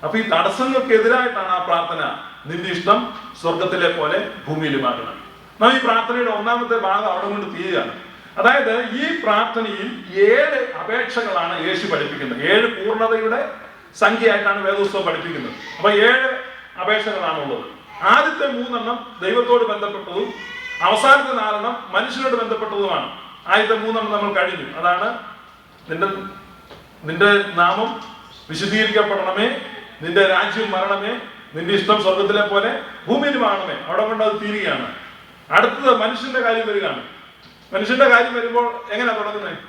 അപ്പൊ ഈ തടസ്സങ്ങൾക്കെതിരായിട്ടാണ് ആ പ്രാർത്ഥന, നിന്റെ ഇഷ്ടം സ്വർഗത്തിലെ പോലെ ഭൂമിയിലുമാകണം. നാം ഈ പ്രാർത്ഥനയുടെ 1ാമത്തെ ഭാഗം അവിടെ കൊണ്ട് തീരുകയാണ്. അതായത് ഈ പ്രാർത്ഥനയിൽ 7 അപേക്ഷകളാണ് യേശു പഠിപ്പിക്കുന്നത്. 7 പൂർണ്ണതയുടെ സംഖ്യയായിട്ടാണ് വേദപുസ്തകം പഠിപ്പിക്കുന്നത്. അപ്പൊ 7 അപേക്ഷകളാണുള്ളത്. ആദ്യത്തെ 3 ദൈവത്തോട് ബന്ധപ്പെട്ടതും അവസാനത്തെ 4 മനുഷ്യരോട് ബന്ധപ്പെട്ടതുമാണ്. ആദ്യത്തെ 3 നമ്മൾ കഴിഞ്ഞു. അതാണ് നിന്റെ നാമം വിശുദ്ധീകരിക്കപ്പെടണമേ, നിന്റെ രാജ്യം വരണമേ, നിന്റെ ഇഷ്ടം സ്വർഗത്തിലെ പോലെ ഭൂമിയിലുമാകണമേ. അവിടെ കൊണ്ട് അത് തീരുകയാണ്. അടുത്തത് മനുഷ്യന്റെ കാര്യം വരികയാണ്. മനുഷ്യന്റെ കാര്യം വരുമ്പോൾ എങ്ങനെയാ തുടങ്ങുന്നത്?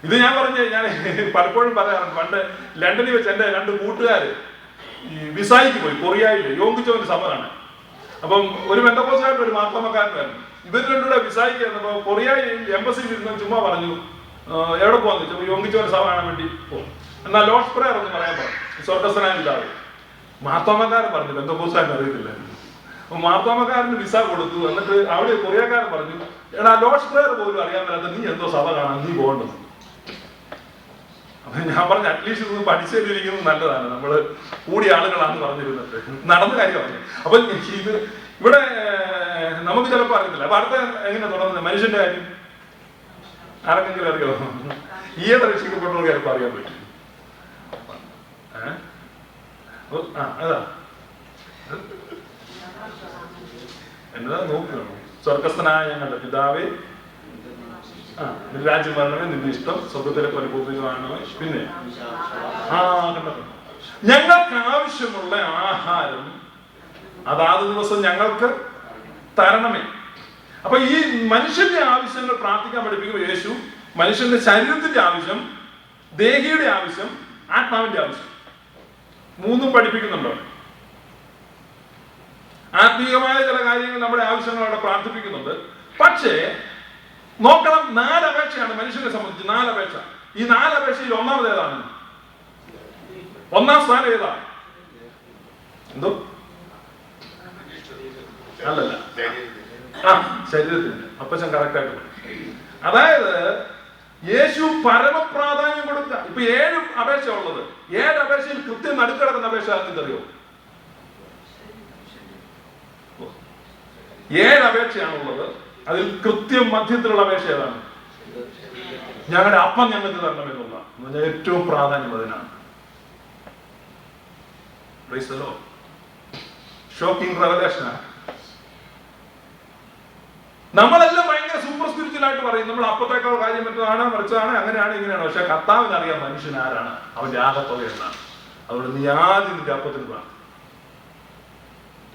ഇത് ഞാൻ പലപ്പോഴും പറയാറുണ്ട്. പണ്ട് ലണ്ടനിൽ വെച്ച് എൻ്റെ 2 കൂട്ടുകാര് ഈ വിസായിക്ക് പോയി. കൊറിയയിൽ യോങ്കിച്ചവന്റെ സഭ കാണാൻ. അപ്പം ഒരു പെന്തക്കോസ്തുകാരനും ഒരു മാർത്തോമക്കാരനായിരുന്നു. ഇവർ 2 കൂടെ വിസായിക്ക് വന്നപ്പോൾ കൊറിയയിൽ എംബസിയിൽ ഇരുന്ന് ചുമ്മാ പറഞ്ഞു, എവിടെ പോകാന്ന് വെച്ചപ്പോൾ യോങ്കിച്ചവന്റെ സഭ കാണാൻ വേണ്ടി പോകും. എന്നാൽ ലോർഡ്സ് പ്രേയർ എന്ന് പറയാൻ പറഞ്ഞു. സ്വർഗസ്വനായ പിതാവേ. മാർത്തോമക്കാരൻ പറഞ്ഞു, പെന്തക്കോസ്തുകാരൻ അറിയത്തില്ല. അപ്പൊ മാർത്തോമക്കാരന് വിസ കൊടുത്തു. എന്നിട്ട് അവിടെ കൊറിയക്കാരൻ പറഞ്ഞു, എടാ ലോർഡ്സ് പ്രേയർ പോലും അറിയാൻ മേലാത്ത നീ എന്തോ സഭ കാണാൻ നീ പോകേണ്ടത്. അപ്പൊ ഞാൻ പറഞ്ഞു, അറ്റ്ലീസ്റ്റ് ഇത് പഠിച്ചിരിക്കുന്നത് നല്ലതാണ്, നമ്മള് കൂടിയ ആളുകളാന്ന് പറഞ്ഞിരുന്നിട്ട് നടന്ന കാര്യമാണ്. അപ്പൊ ഇത് ഇവിടെ നമുക്ക് ചിലപ്പോൾ അറിയത്തില്ല. അപ്പൊ അടുത്ത എങ്ങനെ തുടങ്ങുന്നത്? മനുഷ്യന്റെ കാര്യം ആർക്കെങ്കിലും അറിയോ? ഈയിടെ രക്ഷിക്കപ്പെട്ടവർക്ക് ചിലപ്പോൾ അറിയാൻ പറ്റും. അതാ എന്നതാ നോക്കണം. സ്വർഗസ്ഥനായ ഞങ്ങളുടെ പിതാവേ, രാജ്യം വരണമേ, നിന്റെ ഇഷ്ടം സ്വർഗത്തിലെ പോലെ ഭൂമിയിലുമാകണമേ. പിന്നെ ഞങ്ങൾക്ക് ആവശ്യമുള്ള ആഹാരം അതാത് ദിവസം ഞങ്ങൾക്ക് തരണമേ. അപ്പൊ ഈ മനുഷ്യന്റെ ആവശ്യങ്ങൾ പ്രാർത്ഥിക്കാൻ പഠിപ്പിക്കുമ്പോൾ യേശു മനുഷ്യന്റെ ശരീരത്തിന്റെ ആവശ്യം, ദേഹിയുടെ ആവശ്യം, ആത്മാവിന്റെ ആവശ്യം 3 പഠിപ്പിക്കുന്നുണ്ടോ? ആത്മീയമായ ചില കാര്യങ്ങൾ നമ്മുടെ ആവശ്യങ്ങൾ അവിടെ പ്രാർത്ഥിപ്പിക്കുന്നുണ്ട്. പക്ഷേ നോക്കണം, 4 അപേക്ഷയാണ് മനുഷ്യനെ സംബന്ധിച്ച്. 4 അപേക്ഷ. ഈ 4 അപേക്ഷയിൽ ഒന്നാമത് ഏതാണ്? ഒന്നാം സ്ഥാനം ഏതാ? എന്തോ അല്ലല്ല, ശരീരത്തിന്റെ. അപ്പച്ചൻ കറക്റ്റായിട്ട്. അതായത് യേശു പരമപ്രാധാന്യം കൊടുക്കുക. ഇപ്പൊ 7 അപേക്ഷ ഉള്ളത്. 7 അപേക്ഷയിൽ കൃത്യം നടുക്കിടക്കുന്ന അപേക്ഷ അറിയോ? 7 അപേക്ഷയാണുള്ളത്. അതിൽ കൃത്യം മധ്യത്തിലുള്ള അപേക്ഷ ഏതാണ്? ഞങ്ങളുടെ അപ്പം ഞങ്ങൾക്ക് തരണമെന്നുള്ള ഏറ്റവും പ്രാധാന്യം അതിനാണ്. ഷോക്കിംഗ് റെവലേഷനാണ്. നമ്മളെല്ലാം ഭയങ്കര സൂപ്പർ സ്പിരിച്വൽ ആയിട്ട് പറയും, നമ്മൾ അപ്പത്തേക്കാൾ കാര്യം മറ്റതാണ്, മറിച്ചതാണ്, അങ്ങനെയാണ്, ഇങ്ങനെയാണ്. പക്ഷെ കർത്താവിന് അറിയാം മനുഷ്യൻ ആരാണ്, അവന്റെ ആകത്തുക എന്നാണ്. അതുകൊണ്ട് നീ ആദ്യം നിന്റെ അപ്പത്തിന് പ്രാർത്ഥന.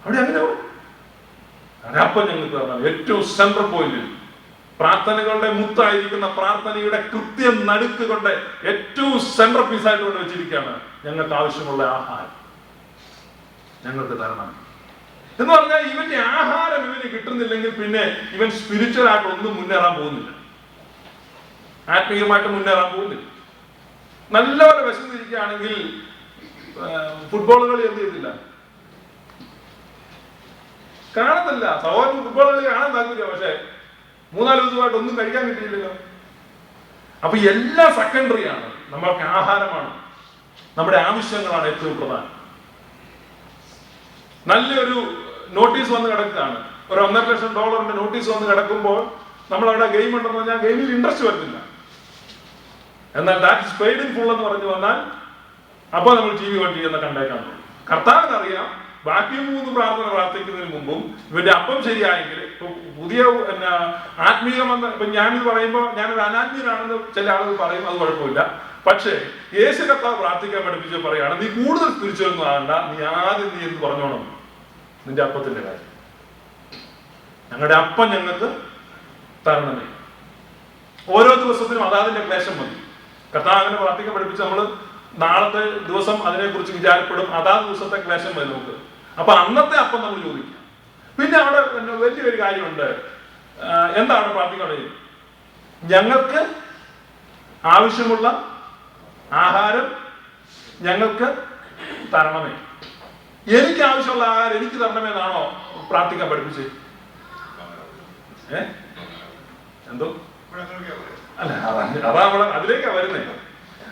അവിടെ അങ്ങനെ അപ്പം ഞങ്ങൾക്ക് തരണം. ഏറ്റവും സെൻട്രൽ പോയിന്റിൽ പ്രാർത്ഥനകളുടെ മുത്തായിരിക്കുന്ന പ്രാർത്ഥനയുടെ കൃത്യം നടുക്ക് കൊണ്ട് ഏറ്റവും സെൻട്രൽ പീസായിട്ട് കൊണ്ട് വെച്ചിരിക്കുകയാണ്. ഞങ്ങൾക്ക് ആവശ്യമുള്ള ആഹാരം ഞങ്ങൾക്ക് തരണം എന്ന് പറഞ്ഞാൽ, ഇവന്റെ ആഹാരം ഇവന് കിട്ടുന്നില്ലെങ്കിൽ പിന്നെ ഇവൻ സ്പിരിച്വൽ ആയിട്ട് ഒന്നും മുന്നേറാൻ പോകുന്നില്ല, ആത്മീയമായിട്ട് മുന്നേറാൻ പോകുന്നില്ല. നല്ലപോലെ വിശന്നിരിക്കുകയാണെങ്കിൽ ഫുട്ബോൾ കളി എന്ത് ചെയ്തില്ല, കാണത്തില്ല. സഹോദരൻ ഫുട്ബോൾ കളി കാണാൻ താല്പര്യം, പക്ഷെ 3-4 ദിവസമായിട്ട് ഒന്നും കഴിക്കാൻ കിട്ടിയില്ലല്ലോ. അപ്പൊ എല്ലാം സെക്കൻഡറിയാണ്. നമ്മൾക്ക് ആഹാരമാണ്, നമ്മുടെ ആവശ്യങ്ങളാണ് ഏറ്റവും പ്രധാനം. നല്ലൊരു നോട്ടീസ് വന്ന് കിടക്കുകയാണ്, ഒരു $1.5 ലക്ഷം നോട്ടീസ് വന്ന് കിടക്കുമ്പോൾ നമ്മൾ അവിടെ ഗെയിം ഉണ്ടെന്ന് പറഞ്ഞാൽ ഗെയിമിൽ ഇൻട്രസ്റ്റ് വരുന്നില്ല. എന്നാൽ that is paid in full എന്ന് പറഞ്ഞു വന്നാൽ അപ്പോൾ നമ്മൾ TV കണ്ടിരിക്കുന്ന കണ്ടേക്കാൻ തോന്നും. കർത്താവിനറിയാം ബാക്കി 3 പ്രാർത്ഥന പ്രാർത്ഥിക്കുന്നതിന് മുമ്പും ഇവന്റെ അപ്പം ശരിയായെങ്കിൽ. ഇപ്പൊ പുതിയ ആത്മീയമെന്ന് ഇപ്പൊ ഞാനിത് പറയുമ്പോൾ ഞാനൊരു അനാത്മീയനാണെന്ന് ചില ആളുകൾ പറയും, അത് കുഴപ്പമില്ല. പക്ഷേ യേശു കർത്താവ് പ്രാർത്ഥിക്കാൻ പഠിപ്പിച്ച് പറയാണ്, നീ കൂടുതൽ സ്പിരിച്വലൊന്നും ആകണ്ട, നീ ആദ്യം നീ എന്ന് പറഞ്ഞോണം നിന്റെ അപ്പത്തിന്റെ കാര്യം. ഞങ്ങളുടെ അപ്പം ഞങ്ങൾക്ക് തരണമേ. ഓരോ ദിവസത്തിനും അതാതിന്റെ ക്ലേശം മതി. കർത്താവ് അങ്ങനെ പ്രാർത്ഥിക്കാൻ പഠിപ്പിച്ച് നമ്മൾ നാളത്തെ ദിവസം അതിനെക്കുറിച്ച് വിചാരപ്പെടും. അതാത് ദിവസത്തെ ക്ലേശം മതി നമുക്ക്. അപ്പൊ അന്നത്തെ അപ്പം നമ്മൾ ചോദിക്കാം. പിന്നെ അവിടെ വലിയൊരു കാര്യമുണ്ട്. എന്താണ് പ്രാർത്ഥിക്കേണ്ടത്? ഞങ്ങൾക്ക് ആവശ്യമുള്ള ആഹാരം ഞങ്ങൾക്ക് തരണമേ. എനിക്ക് ആവശ്യമുള്ള ആഹാരം എനിക്ക് തരണമേ എന്നാണോ പ്രാർത്ഥിക്കാൻ പഠിപ്പിച്ചത്? എന്തോ അല്ല, അതാ നമ്മളെ അതിലേക്കാ വരുന്നത്.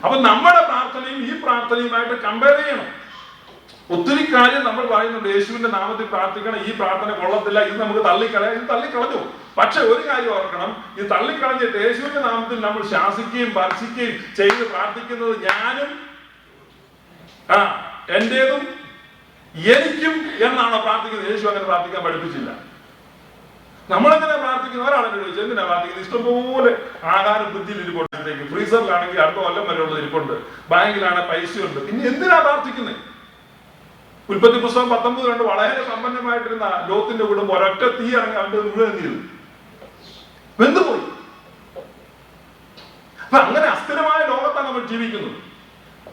അപ്പൊ നമ്മുടെ പ്രാർത്ഥനയും ഈ പ്രാർത്ഥനയുമായിട്ട് കമ്പയർ ചെയ്യണം. ഒത്തിരി കാര്യം നമ്മൾ പറയുന്നുണ്ട്, യേശുവിന്റെ നാമത്തിൽ പ്രാർത്ഥിക്കണം, ഈ പ്രാർത്ഥന കൊള്ളത്തില്ല, ഇത് നമുക്ക് തള്ളിക്കളയാം. ഇത് തള്ളിക്കളഞ്ഞു. പക്ഷെ ഒരു കാര്യം ഓർക്കണം, ഇത് തള്ളിക്കളഞ്ഞിട്ട് യേശുവിന്റെ നാമത്തിൽ നമ്മൾ ശാസിക്കുകയും ഭർഷിക്കുകയും ചെയ്ത് പ്രാർത്ഥിക്കുന്നത് ഞാനും എന്റേതും എനിക്കും എന്നാണോ പ്രാർത്ഥിക്കുന്നത്? യേശു അങ്ങനെ പ്രാർത്ഥിക്കാൻ പഠിപ്പിച്ചില്ല. നമ്മളെങ്ങനെ പ്രാർത്ഥിക്കുന്ന ഒരാളെന്നെ ചോദിച്ചു, എന്തിനാ പ്രാർത്ഥിക്കുന്നത്? ഇഷ്ടംപോലെ ആഹാരം ഫ്രിഡ്ജിൽ ഇരിപ്പുണ്ട്, ഫ്രീസറിലാണെങ്കിൽ അടുത്ത കൊല്ലം വരെ ഉള്ളത് ഇരിപ്പുണ്ട്, ബാങ്കിലാണ് പൈസയുണ്ട്, പിന്നെ എന്തിനാ പ്രാർത്ഥിക്കുന്നത്? ഉൽപ്പത്തി പുസ്തകം 19 കണ്ട് വളരെ സമ്പന്നമായിട്ടിരുന്ന ലോത്തിന്റെ കുടുംബം ഒരൊറ്റ തീ ഇറങ്ങി അവന്റെ മുഴുവൻ ചെയ്തു വെന്തുപോയി. അപ്പൊ അങ്ങനെ അസ്ഥിരമായ ലോകത്താണ് നമ്മൾ ജീവിക്കുന്നത്.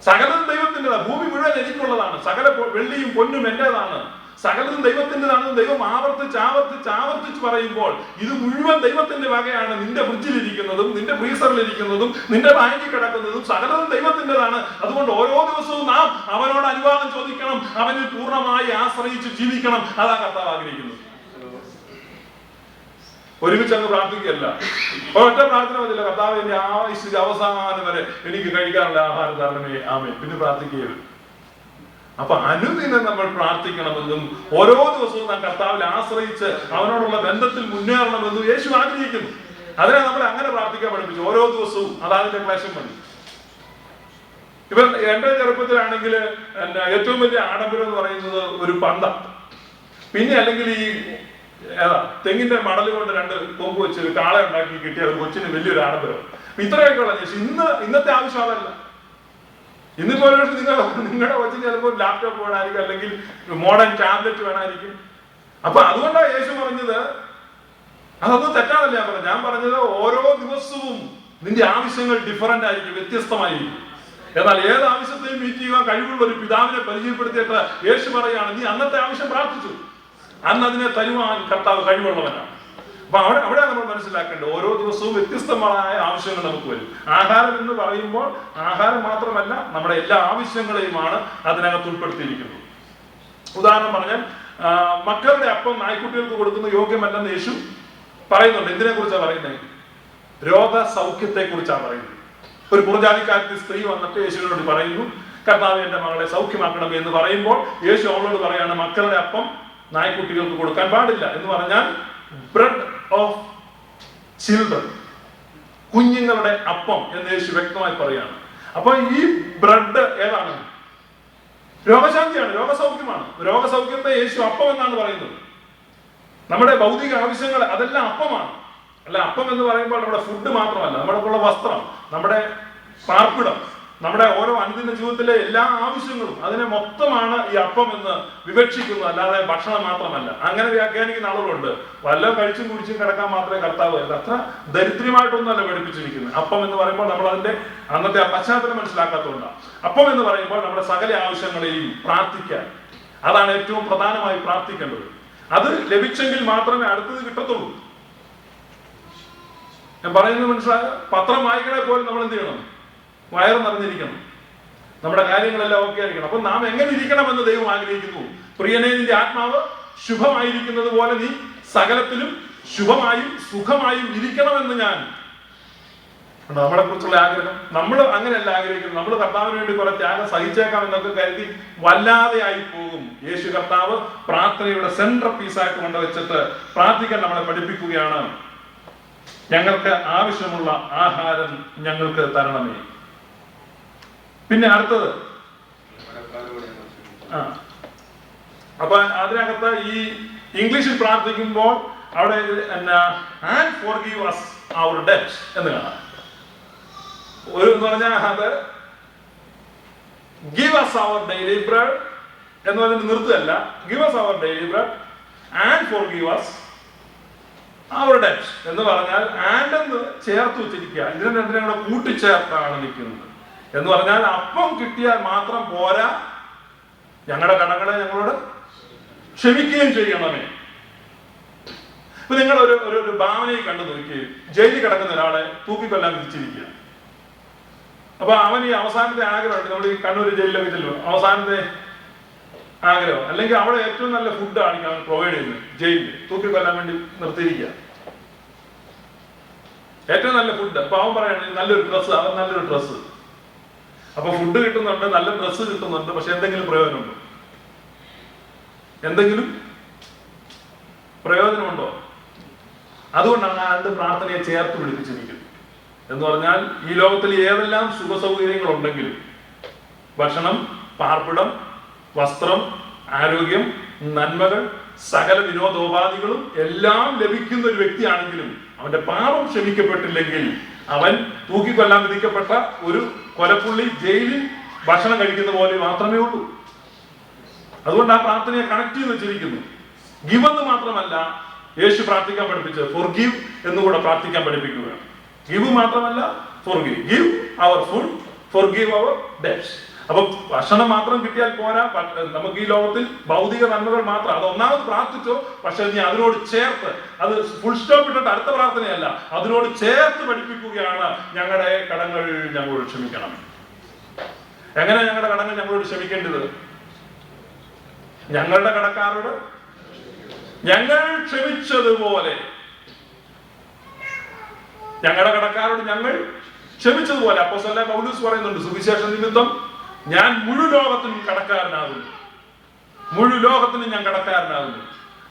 സകലതും ദൈവത്തിൻ്റെതാണ്, ഭൂമി മുഴുവൻ എനിക്കുള്ളതാണ്, സകല വെള്ളിയും പൊന്നും എന്റേതാണ്, സകലതും ദൈവത്തിൻ്റെതാണെന്ന് ദൈവം ആവർത്തിച്ച് പറയുമ്പോൾ ഇത് മുഴുവൻ ദൈവത്തിന്റെ വകയാണ്. നിന്റെ ഫ്രിഡ്ജിലിരിക്കുന്നതും നിന്റെ ഫ്രീസറിലിരിക്കുന്നതും നിന്റെ ബാങ്കിൽ കിടക്കുന്നതും സകലതും ദൈവത്തിൻ്റെതാണ്. അതുകൊണ്ട് ഓരോ ദിവസവും നാം അവനോട് അനുവാദം ചോദിക്കണം, അവനിൽ പൂർണ്ണമായി ആശ്രയിച്ച് ജീവിക്കണം. അതാ കർത്താവ് ആഗ്രഹിക്കുന്നത്. ഒരുമിച്ച് അങ്ങ് പ്രാർത്ഥിക്കുകയല്ല, ഒറ്റ പ്രാർത്ഥന മതില്ല. കർത്താവ് എന്റെ ആയുസ്സിന്റെ അവസാനം വരെ എനിക്ക് കഴിക്കാനുള്ള ആഹാരം തരണമേ, ആമേൻ. പിന്നെ പ്രാർത്ഥിക്കുകയുള്ളൂ. അപ്പൊ അനുദിനം നമ്മൾ പ്രാർത്ഥിക്കണമെന്നും ഓരോ ദിവസവും നാം കർത്താവിൽ ആശ്രയിച്ച് അവനോടുള്ള ബന്ധത്തിൽ മുന്നേറണമെന്നും യേശു ആഗ്രഹിക്കുന്നു. അതിനെ നമ്മൾ അങ്ങനെ പ്രാർത്ഥിക്കാൻ പഠിപ്പിച്ചു. ഓരോ ദിവസവും അതാതിന്റെ ക്ലേശം മതി. ഇപ്പൊ എന്റെ ചെറുപ്പത്തിലാണെങ്കിൽ ഏറ്റവും വലിയ ആഡംബരം എന്ന് പറയുന്നത് ഒരു പന്ത, പിന്നെ അല്ലെങ്കിൽ ഈ തെങ്ങിന്റെ മടൽ കൊണ്ട് 2 കൊമ്പ് വെച്ച് ഒരു കാള ഉണ്ടാക്കി കിട്ടിയ ഒരു കൊച്ചിന് വലിയൊരു ആഡംബരം. ഇത്രയൊക്കെ ഉള്ള ഇന്നത്തെ ആവശ്യം അതല്ല. ഇന്നിപ്പോ ഒരു പക്ഷെ നിങ്ങളുടെ കൊച്ചിന് ചിലപ്പോൾ ലാപ്ടോപ്പ് വേണമായിരിക്കും, അല്ലെങ്കിൽ മോഡേൺ ടാബ്ലറ്റ് വേണമായിരിക്കും. അപ്പൊ അതുകൊണ്ടാണ് യേശു പറഞ്ഞത്, അതൊന്നും തെറ്റാണല്ല ഞാൻ പറഞ്ഞത്. ഓരോ ദിവസവും നിന്റെ ആവശ്യങ്ങൾ ഡിഫറന്റ് ആയിരിക്കും, വ്യത്യസ്തമായിരിക്കും. എന്നാൽ ഏത് ആവശ്യത്തെയും മീറ്റ് ചെയ്യുവാൻ കഴിവുള്ള ഒരു പിതാവിനെ പരിചയപ്പെടുത്തിയിട്ട് യേശു പറയാണ്, നീ അന്നത്തെ ആവശ്യം പ്രാർത്ഥിച്ചു, അന്ന് അതിനെ തരുവാൻ കർത്താവ് കഴിവുള്ളവനാണ്. അപ്പൊ അവിടെ നമ്മൾ മനസ്സിലാക്കേണ്ടത്, ഓരോ ദിവസവും വ്യത്യസ്തമായ ആവശ്യങ്ങൾ നമുക്ക് വരും. ആഹാരം എന്ന് പറയുമ്പോൾ ആഹാരം മാത്രമല്ല, നമ്മുടെ എല്ലാ ആവശ്യങ്ങളെയുമാണ് അതിനകത്ത് ഉൾപ്പെടുത്തിയിരിക്കുന്നത്. ഉദാഹരണം പറഞ്ഞാൽ മക്കളുടെ അപ്പം നായ്ക്കുട്ടികൾക്ക് കൊടുക്കുന്നത് യോഗ്യമല്ലെന്ന് യേശു പറയുന്നുണ്ട്. എന്തിനെ കുറിച്ചാണ് പറയുന്നത്? രോഗസൗഖ്യത്തെ കുറിച്ചാണ് പറയുന്നത്. ഒരു പുറജാതിക്കാരത്തി സ്ത്രീ വന്നിട്ട് യേശുവിനോട് പറയുന്നു, കർത്താവ് എന്റെ മകളെ സൗഖ്യമാക്കണമേ എന്ന് പറയുമ്പോൾ യേശു അവളോട് പറയാണ്, മക്കളുടെ അപ്പം നായ്ക്കുട്ടികൾക്ക് കൊടുക്കാൻ പാടില്ല എന്ന് പറഞ്ഞാൽ ബ്രെഡ് ഓഫ് ചിൽഡ്രൻ, കുഞ്ഞുങ്ങളുടെ അപ്പം എന്ന് യേശു വ്യക്തമായി പറയാണ്. അപ്പൊ ഈ ബ്രെഡ് ഏതാണ്? രോഗശാന്തിയാണ്, രോഗസൗഖ്യമാണ്. രോഗസൗഖ്യത്തെ യേശു അപ്പം എന്നാണ് പറയുന്നത്. നമ്മുടെ ഭൗതിക ആവശ്യങ്ങൾ അതെല്ലാം അപ്പമാണ്. അല്ല, അപ്പം എന്ന് പറയുമ്പോൾ നമ്മുടെ ഫുഡ് മാത്രമല്ല, നമ്മുടെ വസ്ത്രം, നമ്മുടെ പാർപ്പിടം, നമ്മുടെ ഓരോ അനുദിന ജീവിതത്തിലെ എല്ലാ ആവശ്യങ്ങളും, അതിനെ മൊത്തമാണ് ഈ അപ്പം എന്ന് വിവക്ഷിക്കുന്നത്, അല്ലാതെ ഭക്ഷണം മാത്രമല്ല. അങ്ങനെ വ്യാഖ്യാനിക്കുന്ന ആളുകളുണ്ട്. വല്ലതും കഴിച്ചും കുടിച്ചും കിടക്കാൻ മാത്രമേ കർത്താവ് വരുന്നത്. അത്ര ദരിദ്രമായിട്ടൊന്നുമല്ല പഠിപ്പിച്ചിരിക്കുന്നത്. അപ്പം എന്ന് പറയുമ്പോൾ നമ്മൾ അതിന്റെ അന്നത്തെ ആ പശ്ചാത്തലം മനസ്സിലാക്കാത്തതുകൊണ്ടാണ്. അപ്പം എന്ന് പറയുമ്പോൾ നമ്മുടെ സകല ആവശ്യങ്ങളെയും പ്രാർത്ഥിക്കാൻ, അതാണ് ഏറ്റവും പ്രധാനമായി പ്രാർത്ഥിക്കേണ്ടത്. അത് ലഭിച്ചെങ്കിൽ മാത്രമേ അടുത്തത് കിട്ടത്തുള്ളൂ. ഞാൻ പറയുന്നത് മനസ്സിലായ? പത്രം വായിക്കണേ പോലും നമ്മൾ എന്ത് ചെയ്യണം? വയറ് നിറഞ്ഞിരിക്കണം, നമ്മുടെ കാര്യങ്ങളെല്ലാം ഓക്കെ ആയിരിക്കണം. അപ്പൊ നാം എങ്ങനെ ഇരിക്കണമെന്ന് ദൈവം ആഗ്രഹിക്കുന്നു. പ്രിയനെ, നിന്റെ ആത്മാവ് ശുഭമായിരിക്കുന്നത് പോലെ നീ സകലത്തിലും ശുഭമായും സുഖമായും ഇരിക്കണമെന്ന് ഞാൻ. നമ്മളെ കുറിച്ചുള്ള ആഗ്രഹം നമ്മൾ അങ്ങനെയല്ല ആഗ്രഹിക്കുന്നത്. നമ്മൾ കർത്താവിന് വേണ്ടി കുറെ ത്യാഗം സഹിച്ചേക്കാം എന്നൊക്കെ കരുതി വല്ലാതെ ആയി പോകും. യേശു കർത്താവ് പ്രാർത്ഥനയുടെ സെൻട്രൽ പീസായിട്ട് കൊണ്ടുവച്ചിട്ട് പ്രാർത്ഥിക്കാൻ നമ്മളെ പഠിപ്പിക്കുകയാണ്. ഞങ്ങൾക്ക് ആവശ്യമുള്ള ആഹാരം ഞങ്ങൾക്ക് തരണമേ. പിന്നെ അടുത്തത്, അപ്പൊ അതിനകത്ത് ഈ ഇംഗ്ലീഷിൽ പ്രാർത്ഥിക്കുമ്പോൾ അവിടെ and forgive us our debts എന്ന് കാണാം. ഒരു എന്ന് പറഞ്ഞാൽ അത് give us our daily bread എന്ന് പറഞ്ഞിട്ട് നിർത്തുകയല്ല. give us our daily bread and forgive us our debts എന്ന് പറഞ്ഞാൽ ആൻഡ് എന്ന് ചേർത്ത് വെച്ചിരിക്കുക. ഇതിനെ രണ്ടിനും കൂടെ കൂട്ടിച്ചേർത്താണ് നിൽക്കുന്നത്. എന്ന് പറഞ്ഞാൽ അപ്പം കിട്ടിയാൽ മാത്രം പോരാ, ഞങ്ങളുടെ കടങ്ങളെ ഞങ്ങളോട് ക്ഷമിക്കുകയും ചെയ്യണമേ. ഇപ്പൊ നിങ്ങൾ ഒരു ഭാവനയെ കണ്ടു നോക്കി, ജയിലിൽ കിടക്കുന്ന ഒരാളെ തൂക്കിക്കൊല്ലാൻ വിധിച്ചിരിക്കുക. അപ്പൊ അവൻ ഈ അവസാനത്തെ ആഗ്രഹമുണ്ട്. നമ്മൾ ഈ കണ്ണൂർ ജയിലിലൊക്കെ ചെല്ലും, അവസാനത്തെ ആഗ്രഹം, അല്ലെങ്കിൽ അവിടെ ഏറ്റവും നല്ല ഫുഡാണ് അവൻ പ്രൊവൈഡ് ചെയ്യുന്നത്. ജയിലിൽ തൂക്കിക്കൊല്ലാൻ വേണ്ടി നിർത്തിയിരിക്കുക, ഏറ്റവും നല്ല ഫുഡ്. അപ്പൊ അവൻ പറയണ നല്ലൊരു ഡ്രസ്സ്, അവൻ നല്ലൊരു ഡ്രസ്സ്. അപ്പൊ ഫുഡ് കിട്ടുന്നുണ്ട്, നല്ല ഡ്രസ്സ് കിട്ടുന്നുണ്ട്, പക്ഷെ എന്തെങ്കിലും പ്രയോജനമുണ്ടോ? എന്തെങ്കിലും പ്രയോജനമുണ്ടോ? അതുകൊണ്ടാണ് ആണ്ട് പ്രാർത്ഥനയെ ചേർത്ത് പിടിപ്പിച്ചിരിക്കുന്നത്. എന്ന് പറഞ്ഞാൽ ഈ ലോകത്തിൽ ഏതെല്ലാം സുഖ സൗകര്യങ്ങൾ ഉണ്ടെങ്കിലും, ഭക്ഷണം, പാർപ്പിടം, വസ്ത്രം, ആരോഗ്യം, നന്മകൾ, സകല വിനോദോപാധികളും എല്ലാം ലഭിക്കുന്ന ഒരു വ്യക്തിയാണെങ്കിലും അവന്റെ പാപം ക്ഷമിക്കപ്പെട്ടില്ലെങ്കിൽ അവൻ തൂക്കിക്കൊല്ലാൻ വിധിക്കപ്പെട്ട ഒരു കൊലപ്പുള്ളി ജയിലിൽ ഭക്ഷണം കഴിക്കുന്ന പോലെ മാത്രമേ ഉള്ളൂ. അതുകൊണ്ട് ആ പ്രാർത്ഥനയെ കണക്ട് ചെയ്ത് വെച്ചിരിക്കുന്നു. ഗിവ് എന്ന് മാത്രമല്ല യേശു പ്രാർത്ഥിക്കാൻ പഠിപ്പിച്ചത്, ഫോർഗീവ് എന്നുകൂടെ പ്രാർത്ഥിക്കാൻ പഠിപ്പിക്കുകയാണ്. ഗിവ് മാത്രമല്ല, forgive. Give our food, forgive our debts. അപ്പൊ ഭക്ഷണം മാത്രം കിട്ടിയാൽ പോരാ, നമുക്ക് ഈ ലോകത്തിൽ ഭൗതിക നന്മകൾ മാത്രം, അത് ഒന്നാമത് പ്രാർത്ഥിച്ചോ, പക്ഷെ നീ അതിനോട് ചേർത്ത്, അത് ഫുൾ സ്റ്റോപ്പ് ഇട്ടിട്ട് അടുത്ത പ്രാർത്ഥനയല്ല, അതിനോട് ചേർത്ത് പഠിപ്പിക്കുകയാണ് ഞങ്ങളുടെ കടങ്ങൾ ഞങ്ങളോട് ക്ഷമിക്കണം. എങ്ങനെ ഞങ്ങളുടെ കടങ്ങൾ ഞങ്ങളോട് ക്ഷമിക്കേണ്ടത്? ഞങ്ങളുടെ കടക്കാരോട് ഞങ്ങൾ ക്ഷമിച്ചതുപോലെ, ഞങ്ങളുടെ കടക്കാരോട് ഞങ്ങൾ ക്ഷമിച്ചതുപോലെ. അപ്പോസ്തലനായ പൗലോസ് പറയുന്നുണ്ട്, സുവിശേഷ നിമിത്തം ഞാൻ മുഴു ലോകത്തിനും കടക്കാരനാകുന്നു, മുഴു ലോകത്തിനും ഞാൻ കടക്കാരനാകുന്നു.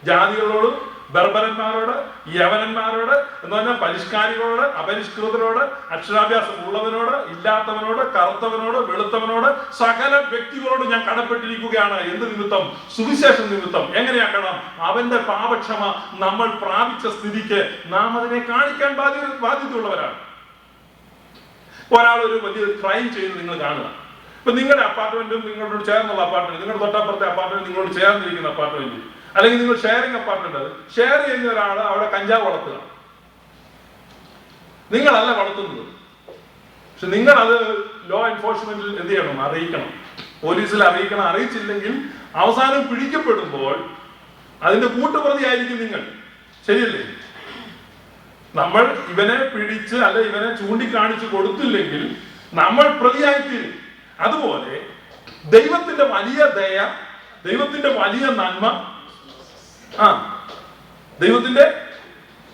ജാതികളോട്, ബർബരന്മാരോട്, യവനന്മാരോട് എന്ന് പറഞ്ഞാൽ പരിഷ്കാരികളോട്, അപരിഷ്കൃതരോട്, അക്ഷരാഭ്യാസം ഉള്ളവനോട്, ഇല്ലാത്തവനോട്, കറുത്തവനോട്, വെളുത്തവനോട്, സകല വ്യക്തികളോട് ഞാൻ കടപ്പെട്ടിരിക്കുകയാണ്. എന്ത് നിമിത്തം? സുവിശേഷം നിമിത്തം. എങ്ങനെയാ കടം? അവന്റെ പാപക്ഷമ നമ്മൾ പ്രാപിച്ച സ്ഥിതിക്ക് നാം അതിനെ കാണിക്കാൻ ബാധ്യതയുള്ളവരാണ്. ഒരാൾ ഒരു വലിയ ക്രൈം ചെയ്ത് നിങ്ങൾ കാണുക. ഇപ്പൊ നിങ്ങളുടെ അപ്പാർട്ട്മെന്റും നിങ്ങളോട് ചേർന്നുള്ള അപ്പാർട്ട്മെന്റ്, നിങ്ങളുടെ തൊട്ടപ്പുറത്തെ അപ്പാർട്ട്മെന്റ് നിങ്ങളോട് ചേർന്നിരിക്കുന്ന അപ്പാർട്ട്മെന്റ്, അല്ലെങ്കിൽ നിങ്ങൾ ഷെയറിംഗ് അപ്പാർട്ട്മെന്റ്, ഷെയർ ചെയ്യുന്ന ഒരാൾ അവിടെ കഞ്ചാവ് വളർത്തുക. നിങ്ങളല്ല വളർത്തുന്നത്, പക്ഷെ നിങ്ങൾ അത് ലോ എൻഫോഴ്സ്മെന്റിൽ എന്ത് ചെയ്യണം? അറിയിക്കണം, പോലീസിൽ അറിയിക്കണം. അറിയിച്ചില്ലെങ്കിൽ അവസാനം പിടിക്കപ്പെടുമ്പോൾ അതിന്റെ കൂട്ടുപ്രതി ആയിരിക്കും നിങ്ങൾ. ശരിയല്ലേ? നമ്മൾ ഇവനെ പിടിച്ച് അല്ല ഇവനെ ചൂണ്ടിക്കാണിച്ചു കൊടുത്തില്ലെങ്കിൽ നമ്മൾ പ്രതിയായിത്തീരും. അതുപോലെ ദൈവത്തിന്റെ വലിയ ദയ, ദൈവത്തിന്റെ വലിയ നന്മ, ദൈവത്തിന്റെ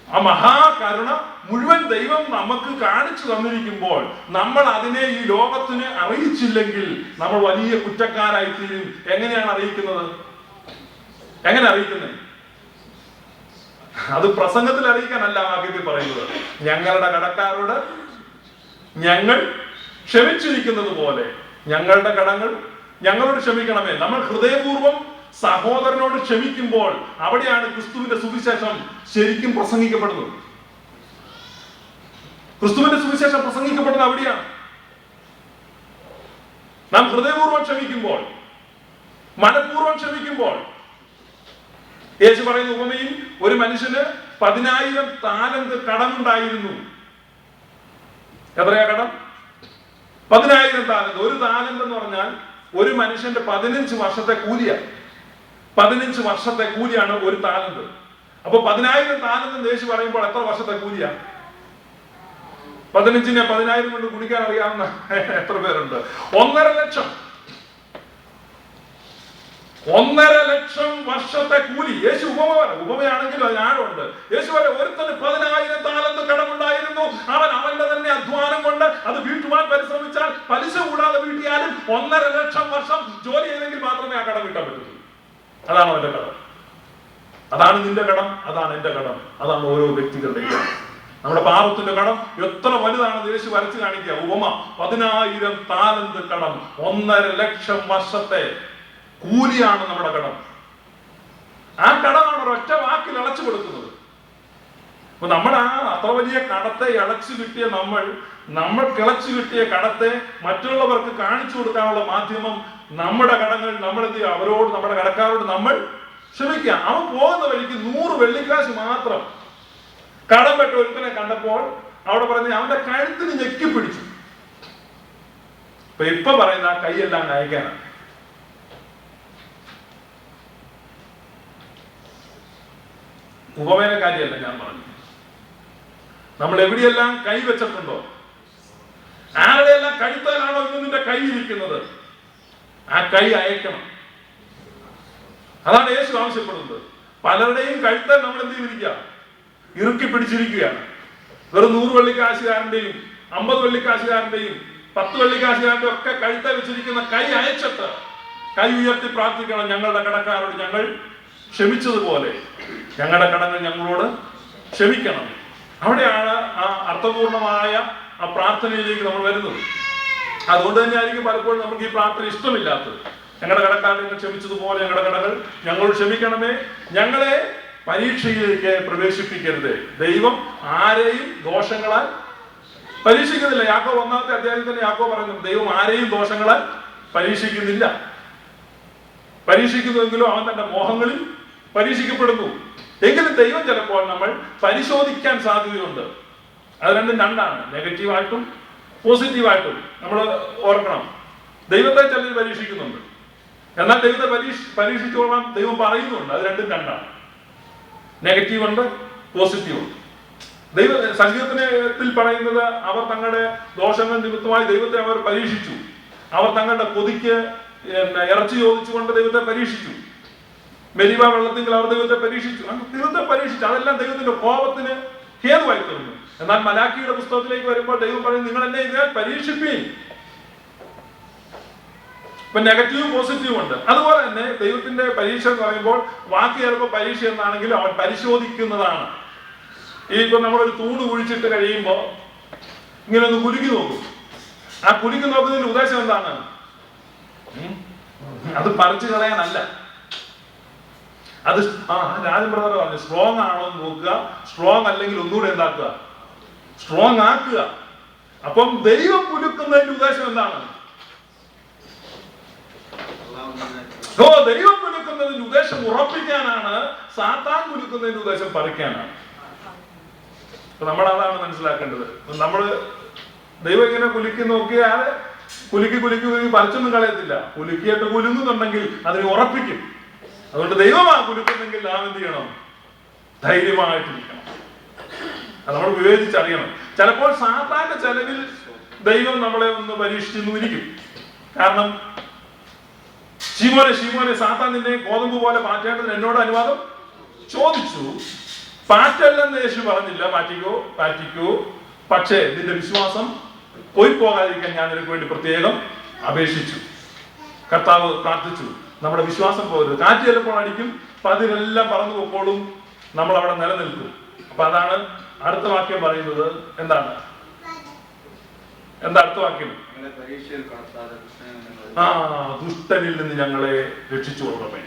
ആ മഹാകരുണ മുഴുവൻ ദൈവം നമുക്ക് കാണിച്ചു തന്നിരിക്കുമ്പോൾ നമ്മൾ അതിനെ ഈ ലോകത്തിന് അറിയിച്ചില്ലെങ്കിൽ നമ്മൾ വലിയ കുറ്റക്കാരായി തീരും. എങ്ങനെയാണ് അറിയിക്കുന്നത്? എങ്ങനെ അറിയിക്കുന്നത്? അത് പ്രസംഗത്തിൽ അറിയിക്കാനല്ല വാക്യത്തിൽ പറയുന്നത്. ഞങ്ങളുടെ കടക്കാരോട് ഞങ്ങൾ ക്ഷമിച്ചിരിക്കുന്നത് പോലെ ഞങ്ങളുടെ കടങ്ങൾ ഞങ്ങളോട് ക്ഷമിക്കണമേ. നമ്മൾ ഹൃദയപൂർവ്വം സഹോദരനോട് ക്ഷമിക്കുമ്പോൾ അവിടെയാണ് ക്രിസ്തുവിന്റെ സുവിശേഷം ശരിക്കും പ്രസംഗിക്കപ്പെടുന്നത്. ക്രിസ്തുവിന്റെ സുവിശേഷം പ്രസംഗിക്കപ്പെടുന്നത് അവിടെയാണ്. നാം ഹൃദയപൂർവ്വം ക്ഷമിക്കുമ്പോൾ, മനഃപൂർവ്വം ക്ഷമിക്കുമ്പോൾ. യേശു പറയുന്ന ഉപമയിൽ ഒരു മനുഷ്യന് 10,000 താലന്ത് കടമുണ്ടായിരുന്നു. എത്രയാ കടം? 10,000 താലന്ത്. ഒരു താലന്ത് എന്ന് പറഞ്ഞാൽ ഒരു മനുഷ്യന്റെ 15 വർഷത്തെ കൂലിയാണ്. 15 വർഷത്തെ കൂലിയാണ് ഒരു താലന്ത്. അപ്പൊ 10,000 താലന്ത് യേശു പറയുമ്പോൾ എത്ര വർഷത്തെ കൂലിയാ? 15നെ 10,000 കൊണ്ട് കുടിക്കാൻ അറിയാവുന്ന എത്ര പേരുണ്ട്? 1.5 ലക്ഷം. 1.5 ലക്ഷം വർഷത്തെ കൂലി. യേശു ഉപമയാണെങ്കിലും അതിനാഴുണ്ട്. യേശു പറയും ഒരുത്തന് 10,000 താലന്ത് കടമുണ്ടായിരുന്നു. അവന്റെ തന്നെ അധ്വാനം കൊണ്ട് അത് വീട്ടുവാൻ പരിശ്രമിച്ചാൽ പലിശ കൂടാതെ വീട്ടിയാലും 1.5 ലക്ഷം വർഷം ജോലി ചെയ്തെങ്കിൽ മാത്രമേ ആ കടം വീട്ടാൻ പറ്റൂ. അതാണ് അവന്റെ കടം. അതാണ് നിന്റെ കടം, അതാണ് എന്റെ കടം, അതാണ് ഓരോ വ്യക്തികളുടെയും കടം. നമ്മുടെ പാപത്തിന്റെ കടം എത്ര വലുതാണെന്ന് യേശു വരച്ച് കാണിക്കുക. ഉപമ 10,000 താലന്ത് കടം, 1.5 ലക്ഷം വർഷത്തെ കൂലിയാണ് നമ്മുടെ കടം. ആ കടമാണ് ഒരൊറ്റ വാക്കിൽ അടച്ചു കൊടുക്കുന്നത്. അപ്പൊ നമ്മൾ ആ അത്ര വലിയ കടത്തെ അടച്ചു കിട്ടിയ നമ്മൾ കിളച്ചു കിട്ടിയ കടത്തെ മറ്റുള്ളവർക്ക് കാണിച്ചു കൊടുക്കാനുള്ള മാധ്യമം നമ്മുടെ കടങ്ങൾ. നമ്മൾ എന്ത് ചെയ്യുക? അവരോട്, നമ്മുടെ കടക്കാരോട് നമ്മൾ ക്ഷമിക്കുക. അവൻ പോകുന്ന വഴിക്ക് 100 വെള്ളിക്കാശ് മാത്രം കടം പെട്ട ഒരുത്തനെ കണ്ടപ്പോൾ അവിടെ പറഞ്ഞ് അവന്റെ കഴുത്തിന് ഞെക്കി പിടിച്ചു. ഇപ്പൊ പറയുന്ന ആ കൈയെല്ലാം അയക്കാനാണ്. ഉപമേന കാര്യമല്ല ഞാൻ പറഞ്ഞു. നമ്മൾ എവിടെയെല്ലാം കൈ വെച്ചിട്ടുണ്ടോ, ആരുടെയെല്ലാം കഴുത്താലാണോ ഇന്ന് നിന്റെ കൈ ഇരിക്കുന്നത്, ആ കൈ അയക്കണം. അതാണ് യേശു ആവശ്യപ്പെടുന്നത്. പലരുടെയും കഴുത്താൽ നമ്മൾ എന്ത് ചെയ്തിരിക്കുക? ഇറുക്കി പിടിച്ചിരിക്കുകയാണ്. വെറും 100 വെള്ളിക്കാശുകാരന്റെയും 50 വെള്ളിക്കാശുകാരന്റെയും 10 വെള്ളിക്കാശുകാരന്റെ ഒക്കെ കഴുത്താൽ വെച്ചിരിക്കുന്ന കൈ അയച്ചിട്ട് കൈ ഉയർത്തി പ്രാർത്ഥിക്കണം. ഞങ്ങളുടെ കടക്കാരോട് ഞങ്ങൾ ക്ഷമിച്ചതുപോലെ ഞങ്ങളുടെ കടങ്ങൾ ഞങ്ങളോട് ക്ഷമിക്കണം. അവിടെയാണ് ആ അർത്ഥപൂർണമായ ആ പ്രാർത്ഥനയിലേക്ക് നമ്മൾ വരുന്നത്. അതുകൊണ്ട് തന്നെ ആയിരിക്കും പലപ്പോഴും നമുക്ക് ഈ പ്രാർത്ഥന ഇഷ്ടമില്ലാത്തത്. ഞങ്ങളുടെ കടക്കാരെ ഞങ്ങൾ ക്ഷമിച്ചതുപോലെ ഞങ്ങളുടെ കടകൾ ഞങ്ങളോട് ക്ഷമിക്കണമേ. ഞങ്ങളെ പരീക്ഷയിലേക്ക് പ്രവേശിപ്പിക്കരുത്. ദൈവം ആരെയും ദോഷങ്ങളാൽ പരീക്ഷിക്കുന്നില്ല. യാക്കോബ് 1-ാമത്തെ അധ്യായത്തിൽ തന്നെ യാക്കോബ് പറയുന്നു, ദൈവം ആരെയും ദോഷങ്ങളാൽ പരീക്ഷിക്കുന്നില്ല. പരീക്ഷിക്കുന്നുവെങ്കിലും അവൻ തന്റെ മോഹങ്ങളിൽ പരീക്ഷിക്കപ്പെടുന്നു. എങ്കിലും ദൈവം ചിലപ്പോൾ നമ്മൾ പരിശോധിക്കാൻ സാധ്യതയുണ്ട്. അത് രണ്ടാണ്, നെഗറ്റീവായിട്ടും പോസിറ്റീവായിട്ടും. നമ്മൾ ഓർക്കണം, ദൈവത്തെ ചിലർ പരീക്ഷിക്കുന്നുണ്ട്, എന്നാൽ ദൈവത്തെ പരീക്ഷിച്ചോളാം ദൈവം പറയുന്നുണ്ട്. അത് രണ്ടാണ്, നെഗറ്റീവ് ഉണ്ട്, പോസിറ്റീവ് ഉണ്ട്. സംഗീതത്തിൽ പറയുന്നത് അവർ തങ്ങളുടെ ദോഷങ്ങൾ നിമിത്തമായി ദൈവത്തെ അവർ പരീക്ഷിച്ചു. അവർ തങ്ങളുടെ കൊതിക്ക് ഇറച്ചി ചോദിച്ചുകൊണ്ട് ദൈവത്തെ പരീക്ഷിച്ചു. മെരിവ വെള്ളത്തിൽ അവർ ദൈവത്തെ പരീക്ഷിച്ചു. അതെല്ലാം ദൈവത്തിന്റെ കോപത്തിന് ഹേതുവായി തീർന്നു. എന്നാൽ മലാക്കിയുടെ പുസ്തകത്തിലേക്ക് വരുമ്പോൾ ദൈവം പറയും, നിങ്ങൾ എന്നെ ഇതിനാൽ പരീക്ഷിപ്പീൻ. ഇപ്പൊ നെഗറ്റീവും പോസിറ്റീവും ഉണ്ട്. അതുപോലെ തന്നെ ദൈവത്തിന്റെ പരീക്ഷ എന്ന് പറയുമ്പോൾ വാക്ക് ചിലപ്പോൾ പരീക്ഷ എന്നാണെങ്കിലും അവൻ പരിശോധിക്കുന്നതാണ്. ഇപ്പൊ നമ്മളൊരു തൂണ് കുഴിച്ചിട്ട് കഴിയുമ്പോ ഇങ്ങനെ ഒന്ന് കുലുക്കി നോക്കും. ആ കുലുക്കി നോക്കുന്നതിന്റെ ഉദ്ദേശം എന്താണ്? അത് പറിച്ചു കളയാനല്ല. അത് രാജൻ ബ്രദർ പറഞ്ഞു, സ്ട്രോങ് ആണോ എന്ന് നോക്കുക. സ്ട്രോങ് അല്ലെങ്കിൽ ഒന്നുകൂടെ എന്താക്കുക? സ്ട്രോങ് ആക്കുക. അപ്പം ദൈവം കുലുക്കുന്നതിന്റെ ഉദ്ദേശം എന്താണ്? ദൈവം കുലുക്കുന്നതിന്റെ ഉദ്ദേശം ഉറപ്പിക്കാനാണ്. സാത്താൻ കുലുക്കുന്നതിന്റെ ഉദ്ദേശം പറിക്കാനാണ്. നമ്മൾ അതാണ് മനസ്സിലാക്കേണ്ടത്. നമ്മള് ദൈവം ഇങ്ങനെ കുലുക്കി നോക്കിയാൽ കുലുക്കി പറിച്ചൊന്നും കളയത്തില്ല. കുലുക്കിയിട്ട് കുലുങ്ങുന്നുണ്ടെങ്കിൽ അതിനെ ഉറപ്പിക്കും. അതുകൊണ്ട് ദൈവമാ കുലുക്കുന്നെങ്കിൽ നാം എന്ത് ചെയ്യണം? ധൈര്യമായിട്ടിരിക്കണം. അത് നമ്മൾ വിവേചിച്ചറിയണം. ചിലപ്പോൾ സാത്താന്റെ ചെലവിൽ ദൈവം നമ്മളെ ഒന്ന് പരീക്ഷിച്ചെന്നും ഇരിക്കും. കാരണം ശീമോനെ സാത്താൻ നിന്നെ ഗോതമ്പ് പോലെ മാറ്റേണ്ടതിന് എന്നോട് അനുവാദം ചോദിച്ചു. പാറ്റല്ലെന്ന് യേശു പറഞ്ഞില്ല, പാറ്റിക്കോ, പക്ഷേ നിന്റെ വിശ്വാസം പോയി പോകാതിരിക്കാൻ ഞാൻ നിനക്ക് വേണ്ടി പ്രത്യേകം അപേക്ഷിച്ചു. കർത്താവ് പ്രാർത്ഥിച്ചു, നമ്മുടെ വിശ്വാസം പോകരുത്. കാറ്റ് ചിലപ്പോൾ അടിക്കും, അപ്പൊ അതിനെല്ലാം പറന്നു പോക്കോളും, നമ്മൾ അവിടെ നിലനിൽക്കും. അപ്പൊ അതാണ് അടുത്ത വാക്യം പറയുന്നത്. എന്താ അടുത്ത വാക്യം? ദുഷ്ടനിൽ നിന്ന് ഞങ്ങളെ രക്ഷിച്ചു കൊള്ളണമേ.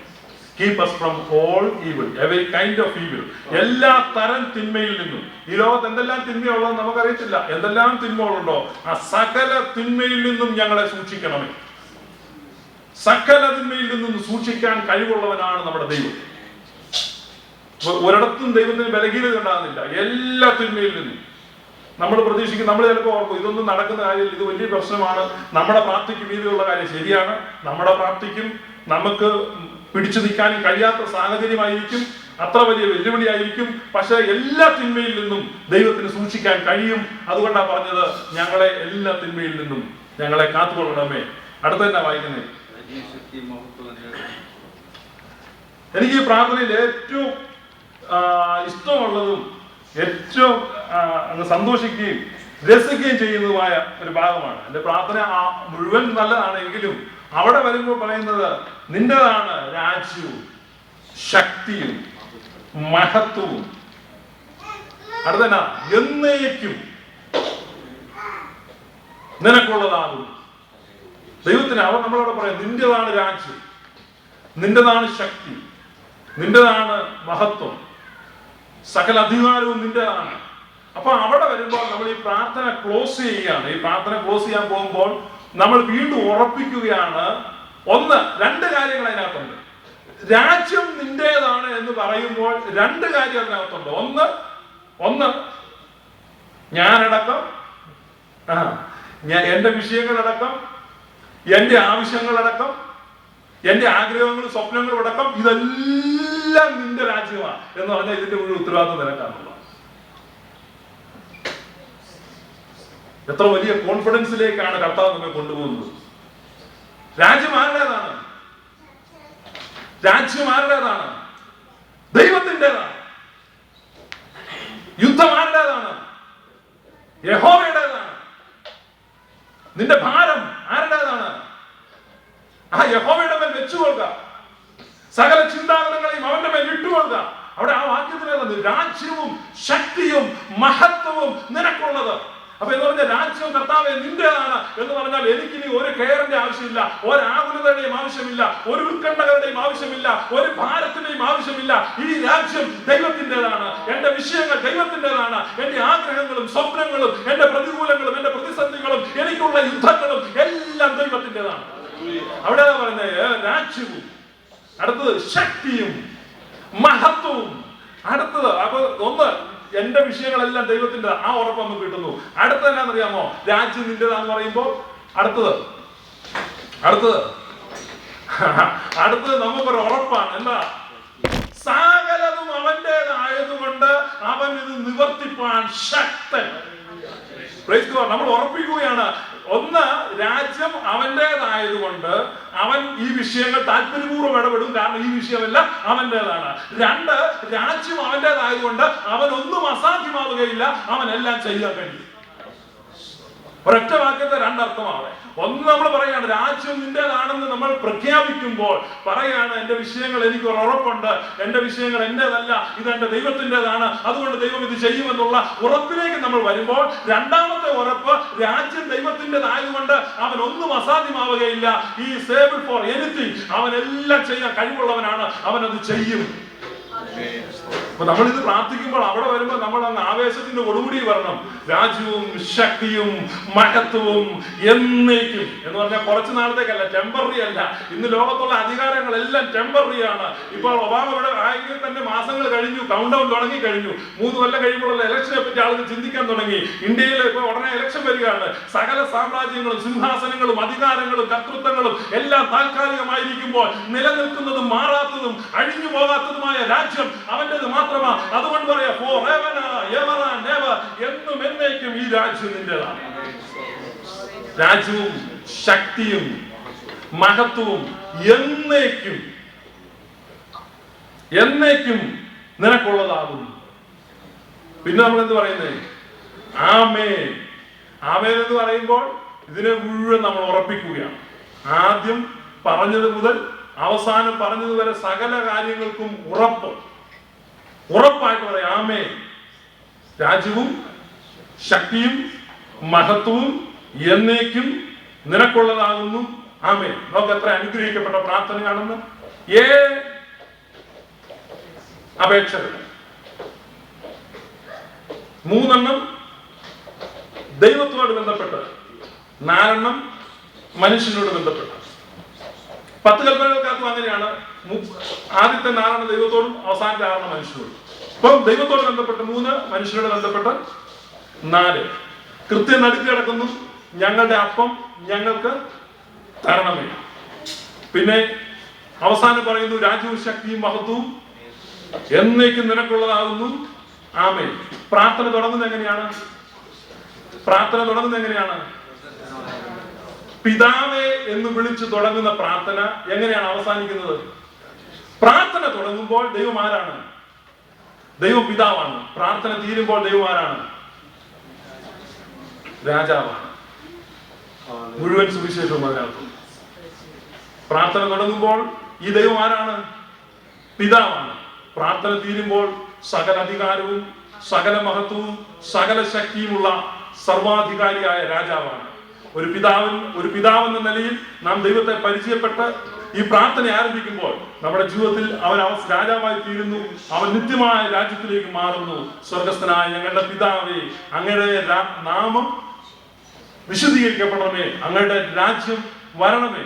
Keep us from all evil, every kind of evil. എല്ലാ തരം തിന്മയിൽ നിന്നും. ഈ ലോകത്ത് എന്തെല്ലാം തിന്മയുള്ളോ നമുക്കറിയത്തില്ല. എന്തെല്ലാം തിന്മകളുണ്ടോ ആ സകല തിന്മയിൽ നിന്നും ഞങ്ങളെ സൂക്ഷിക്കണമേ. സകല തിന്മയിൽ നിന്നും സൂക്ഷിക്കാൻ കഴിവുള്ളവനാണ് നമ്മുടെ ദൈവം. ഒരിടത്തും ദൈവത്തിന് ബലഹീനത ഉണ്ടാകുന്നില്ല. എല്ലാ തിന്മയിൽ നിന്നും നമ്മൾ പ്രതീക്ഷിക്കും. നമ്മൾ ചിലപ്പോൾ ഓർക്കും ഇതൊന്നും നടക്കുന്ന കാര്യമില്ല, ഇത് വലിയ പ്രശ്നമാണ്, നമ്മുടെ പ്രാപ്തിക്ക് മീതിയുള്ള കാര്യം. ശരിയാണ്, നമ്മുടെ പ്രാപ്തിക്കും നമുക്ക് പിടിച്ചു നിൽക്കാനും കഴിയാത്ത സാഹചര്യമായിരിക്കും, അത്ര വലിയ വെല്ലുവിളിയായിരിക്കും. പക്ഷെ എല്ലാ തിന്മയിൽ നിന്നും ദൈവത്തിന് സൂക്ഷിക്കാൻ കഴിയും. അതുകൊണ്ടാണ് പറഞ്ഞത്, ഞങ്ങളെ എല്ലാ തിന്മയിൽ നിന്നും ഞങ്ങളെ കാത്തുകൊള്ളണമേ. അടുത്ത തന്നെ വായിക്കുന്നേ. എനിക്ക് ഈ പ്രാർത്ഥനയിൽ ഏറ്റവും ഇഷ്ടമുള്ളതും ഏറ്റവും അങ്ങ് സന്തോഷിക്കുകയും രസിക്കുകയും ചെയ്യുന്നതുമായ ഒരു ഭാഗമാണ്. എൻ്റെ പ്രാർത്ഥന മുഴുവൻ നല്ലതാണെങ്കിലും അവിടെ വരുമ്പോൾ പറയുന്നത്, നിന്റേതാണ് രാജ്യവും ശക്തിയും മഹത്വവും. അടുത്തന എന്നേക്കും നിനക്കുള്ളതാകും. ദൈവത്തിന് അവർ നമ്മളോട് പറയാം, നിന്റേതാണ് രാജ്യം, നിന്റേതാണ് ശക്തി, നിന്റേതാണ് മഹത്വം, സകല അധികാരവും നിന്റേതാണ്. അപ്പൊ അവിടെ വരുമ്പോൾ നമ്മൾ ഈ പ്രാർത്ഥന ക്ലോസ് ചെയ്യുകയാണ്. ഈ പ്രാർത്ഥന ക്ലോസ് ചെയ്യാൻ പോകുമ്പോൾ നമ്മൾ വീണ്ടും ഉറപ്പിക്കുകയാണ്. രണ്ട് കാര്യങ്ങൾ അതിനകത്തുണ്ട്. രാജ്യം നിന്റേതാണ് എന്ന് പറയുമ്പോൾ രണ്ട് കാര്യം അതിനകത്തുണ്ട്. ഒന്ന് ഞാനടക്കം, എന്റെ വിഷയങ്ങളടക്കം, എന്റെ ആവശ്യങ്ങളടക്കം, എന്റെ ആഗ്രഹങ്ങളും സ്വപ്നങ്ങളും അടക്കം, ഇതെല്ലാം നിന്റെ രാജ്യമാണ് എന്ന് പറഞ്ഞാൽ ഇതിന്റെ മുഴുവൻ ഉത്തരവാദിത്വം നിനക്കാണുള്ളത്. എത്ര വലിയ കോൺഫിഡൻസിലേക്കാണ് കർത്താവ് നമ്മെ കൊണ്ടുപോകുന്നത്. രാജ്യം ആരുടേതാണ്? രാജ്യം ആരുടേതാണ്? ദൈവത്തിൻ്റെതാണ്. യുദ്ധം ആരുടേതാണ്? യഹോവയുടേതാണ്. നിന്റെ ഭാരം ആരുടേതാണ്? ആ യഹോവയുടെ മേൽ വെച്ചുകൊള്ളുക. സകല ചിന്താഗതികളെയും അവന്റെ മേൽ ഇട്ടുകൊള്ളുക. അവിടെ ആ വാക്യത്തിലേതാണ് രാജ്യവും ശക്തിയും മഹത്വവും നിനക്കുള്ളത്. അപ്പൊ എന്ന് പറഞ്ഞാൽ രാജ്യം കർത്താവേ നിന്റേതാണ് എന്ന് പറഞ്ഞാൽ എനിക്കിനി ഒരു കെയറിന്റെ ആവശ്യമില്ല, ഒരു ആകുലതയുടെയും ആവശ്യമില്ല, ഒരു ഉത്കണ്ഠകളുടെയും ആവശ്യമില്ല, ഒരു ഭാരത്തിന്റെയും ആവശ്യമില്ല. ഈ രാജ്യം ദൈവത്തിൻ്റെതാണ്. എന്റെ വിഷയങ്ങൾ ദൈവത്തിൻ്റെതാണ്. എന്റെ ആഗ്രഹങ്ങളും സ്വപ്നങ്ങളും എന്റെ പ്രതികൂലങ്ങളും എന്റെ പ്രതിസന്ധികളും എനിക്കുള്ള യുദ്ധങ്ങളും എല്ലാം ദൈവത്തിൻ്റെതാണ്. അവിടെ പറയുന്നത് രാജ്യവും, അടുത്തത് ശക്തിയും മഹത്വവും. അടുത്തത് അപ്പൊ എന്റെ വിഷയങ്ങളെല്ലാം ദൈവത്തിന്റെ, ആ ഉറപ്പ് നമുക്ക് കിട്ടുന്നു. അടുത്തത് എന്നാന്നറിയാമോ? രാജ്യം നിന്റേതാന്ന് പറയുമ്പോൾ അടുത്തത് നമുക്കൊരു ഉറപ്പാണ്. എന്താ? സകലതും അവന്റേതായതുകൊണ്ട് അവൻ ഇത് നിവർത്തിപ്പാൻ ശക്തൻ. നമ്മൾ ഉറപ്പിക്കുകയാണ്. രാജ്യം അവന്റേതായതുകൊണ്ട് അവൻ ഈ വിഷയങ്ങൾ താല്പര്യപൂർവ്വം ഇടപെടും, കാരണം ഈ വിഷയമെല്ലാം അവന്റേതാണ്. രാജ്യം അവന്റേതായതുകൊണ്ട് അവൻ ഒന്നും അസാധ്യമാവുകയില്ല, അവൻ എല്ലാം ചെയ്യാൻ കഴിയും. ഒരൊറ്റ വാക്യത്തെ രണ്ടർത്ഥമാണ്. നമ്മൾ പറയാണ് രാജ്യം നിന്റേതാണെന്ന് നമ്മൾ പ്രഖ്യാപിക്കുമ്പോൾ പറയാണ്, എന്റെ വിഷയങ്ങൾ എനിക്ക് ഒരു ഉറപ്പുണ്ട്, എന്റെ വിഷയങ്ങൾ എന്റേതല്ല, ഇതെന്റെ ദൈവത്തിൻ്റെതാണ്, അതുകൊണ്ട് ദൈവം ഇത് ചെയ്യുമെന്നുള്ള ഉറപ്പിലേക്ക് നമ്മൾ വരുമ്പോൾ രണ്ടാമത്തെ ഉറപ്പ്, രാജ്യം ദൈവത്തിൻ്റെതായതുകൊണ്ട് അവൻ ഒന്നും അസാധ്യമാവുകയില്ല. ഈ ഏബിൾ ഫോർ എനിത്തിങ്, അവൻ എല്ലാം ചെയ്യാൻ കഴിവുള്ളവനാണ്, അവൻ അത് ചെയ്യും. അപ്പൊ നമ്മളിത് പ്രാർത്ഥിക്കുമ്പോൾ അവിടെ വരുമ്പോൾ നമ്മൾ അങ്ങ് ആവേശത്തിന്റെ കൊടുമുടി വരണം. രാജ്യവും ശക്തിയും മഹത്വവും എന്നേക്കും എന്ന് പറഞ്ഞാൽ കുറച്ചു നാളത്തേക്കല്ല, ടെമ്പററി അല്ല. ഇന്ന് ലോകത്തുള്ള അധികാരങ്ങളെല്ലാം ടെമ്പററി ആണ്. ഇപ്പോൾ ഒബാമ ഇവിടെ ആയെങ്കിൽ തന്നെ മാസങ്ങൾ കഴിഞ്ഞു, കൗണ്ട് ഡൗൺ തുടങ്ങി കഴിഞ്ഞു. 3 കൊല്ലം കഴിയുമ്പോഴുള്ള ഇലക്ഷനെ പറ്റി ആളുകൾ ചിന്തിക്കാൻ തുടങ്ങി. ഇന്ത്യയിൽ ഇപ്പൊ ഉടനെ ഇലക്ഷൻ വരികയാണ്. സകല സാമ്രാജ്യങ്ങളും സിംഹാസനങ്ങളും അധികാരങ്ങളും കർത്തൃത്വങ്ങളും എല്ലാം താൽക്കാലികമായിരിക്കുമ്പോൾ നിലനിൽക്കുന്നതും മാറാത്തതും അഴിഞ്ഞു പോകാത്തതുമായ രാജ്യം അവൻ്റെത് മാത്രം മാത്രമാ. അതുകൊണ്ട് പറയാ forever, ever and ever, എന്നും എന്നേക്കും ഈ രാജ്യം നിന്റേതാണ്. രാജ്യവും ശക്തിയും മഹത്വവും എന്നേക്കും നിനക്കുള്ളതാകുന്നു. പിന്നെ നമ്മൾ എന്ത് പറയുന്നേ? ആമേൻ. ആമേൻ എന്ന് പറയുമ്പോൾ ഇതിനെ മുഴുവൻ നമ്മൾ ഉറപ്പിക്കുകയാണ്. ആദ്യം പറഞ്ഞത് മുതൽ അവസാനം പറഞ്ഞത് വരെ സകല കാര്യങ്ങൾക്കും ഉറപ്പായിട്ട് പറയാം ആമേൻ. രാജ്യവും ശക്തിയും മഹത്വവും എന്നേക്കും നിനക്കുള്ളതാകുന്നു. ആമേൻ. നമുക്ക് എത്ര അനുഗ്രഹിക്കപ്പെട്ട പ്രാർത്ഥനയാണെന്ന്. അപേക്ഷകൾ 3 ദൈവത്തോട് ബന്ധപ്പെട്ട്, 4 മനുഷ്യനോട് ബന്ധപ്പെട്ട്. 10 കൽപ്പനകൾക്കകത്തും അങ്ങനെയാണ്. ആദ്യത്തെ 4 ദൈവത്തോടും അവസാനത്തെ 6 മനുഷ്യനോടും. ഇപ്പം ദൈവത്തോട് ബന്ധപ്പെട്ട് 3, മനുഷ്യനോട് ബന്ധപ്പെട്ട് 4. കൃത്യം നടുക്ക് കിടക്കുന്നു, ഞങ്ങളുടെ അപ്പം ഞങ്ങൾക്ക് തരണമേ. പിന്നെ അവസാനം പറയുന്നു രാജ്യവും ശക്തിയും മഹത്വവും എന്നേക്കും നിനക്കുള്ളതാകുന്നു. ആമേൻ. പ്രാർത്ഥന തുടങ്ങുന്നത് എങ്ങനെയാണ്? പിതാവേ എന്ന് വിളിച്ചു തുടങ്ങുന്ന പ്രാർത്ഥന എങ്ങനെയാണ് അവസാനിക്കുന്നത്? പ്രാർത്ഥന തുടങ്ങുമ്പോൾ ദൈവം ആരാണ്? ദൈവം പിതാവാണ്. പ്രാർത്ഥന തീരുമ്പോൾ ദൈവം ആരാണ്? രാജാവാണ്. മുഴുവൻ സുവിശേഷവും അതിനകത്ത്. പ്രാർത്ഥന തുടങ്ങുമ്പോൾ ഈ ദൈവം ആരാണ്? പിതാവാണ്. പ്രാർത്ഥന തീരുമ്പോൾ സകല അധികാരവും സകല മഹത്വവും സകല ശക്തിയുമുള്ള സർവാധികാരിയായ രാജാവാണ്. ഒരു പിതാവെന്ന നിലയിൽ നാം ദൈവത്തെ പരിചയപ്പെട്ട് ഈ പ്രാർത്ഥന ആരംഭിക്കുമ്പോൾ നമ്മുടെ ജീവിതത്തിൽ അവൻ രാജാവായി തീരുന്നു. അവൻ നിത്യമായ രാജ്യത്തിലേക്ക് മാറുന്നു. സ്വർഗസ്ഥനായ ഞങ്ങളുടെ പിതാവേ, അങ്ങയുടെ നാമം വിശദീകരിക്കപ്പെടണമേ, അങ്ങയുടെ രാജ്യം വരണമേ,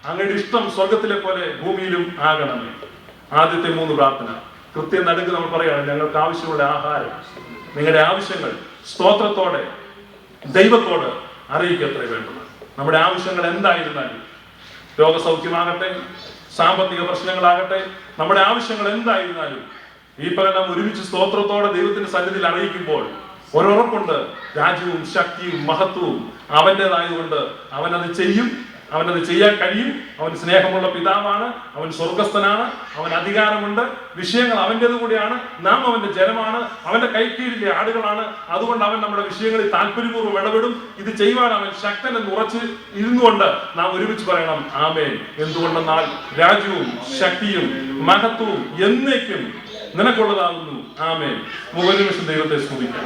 അങ്ങയുടെ ഇഷ്ടം സ്വർഗത്തിലെ പോലെ ഭൂമിയിലും ആകണമേ. ആദ്യത്തെ 3 പ്രാർത്ഥന കൃത്യം നടുക്ക് നമ്മൾ പറയാണ് ഞങ്ങൾക്ക് ആവശ്യമുള്ള ആഹാരം. നിങ്ങളുടെ ആവശ്യങ്ങൾ സ്തോത്രത്തോടെ ദൈവത്തോട് അറിയിക്കത്രേ വേണ്ടത്. നമ്മുടെ ആവശ്യങ്ങൾ എന്തായിരുന്നാലും, രോഗസൗഖ്യമാകട്ടെ, സാമ്പത്തിക പ്രശ്നങ്ങളാകട്ടെ, നമ്മുടെ ആവശ്യങ്ങൾ എന്തായിരുന്നാലും ഈ നാം ഒരുമിച്ച് സ്തോത്രത്തോടെ ദൈവത്തിന്റെ സന്നിധിയിൽ അറിയിക്കുമ്പോൾ ഒരുറപ്പുണ്ട്, രാജ്യവും ശക്തിയും മഹത്വവും അവൻ്റെതായതുകൊണ്ട് അവനത് ചെയ്യും, അവനത് ചെയ്യാൻ കഴിയും. അവൻ സ്നേഹമുള്ള പിതാവാണ്, അവൻ സ്വർഗസ്ഥനാണ്, അവൻ അധികാരമുണ്ട്, വിഷയങ്ങൾ അവൻ്റെത് കൂടിയാണ്. നാം അവന്റെ ജനമാണ്, അവന്റെ കൈക്കീഴിലെ ആടുകളാണ്. അതുകൊണ്ട് അവൻ നമ്മുടെ വിഷയങ്ങളിൽ താല്പര്യപൂർവ്വം ഇടപെടും. ഇത് ചെയ്യുവാൻ അവൻ ശക്തൻ എന്ന് ഉറച്ച് ഇരുന്നുകൊണ്ട് നാം ഒരുമിച്ച് പറയണം ആമേൻ. എന്തുകൊണ്ടെന്നാൽ രാജ്യവും ശക്തിയും മഹത്വവും എന്നേക്കും നിനക്കുള്ളതാകുന്നു. ആമേൻ. 3 നിമിഷം ദൈവത്തെ സ്തുതിക്കാം.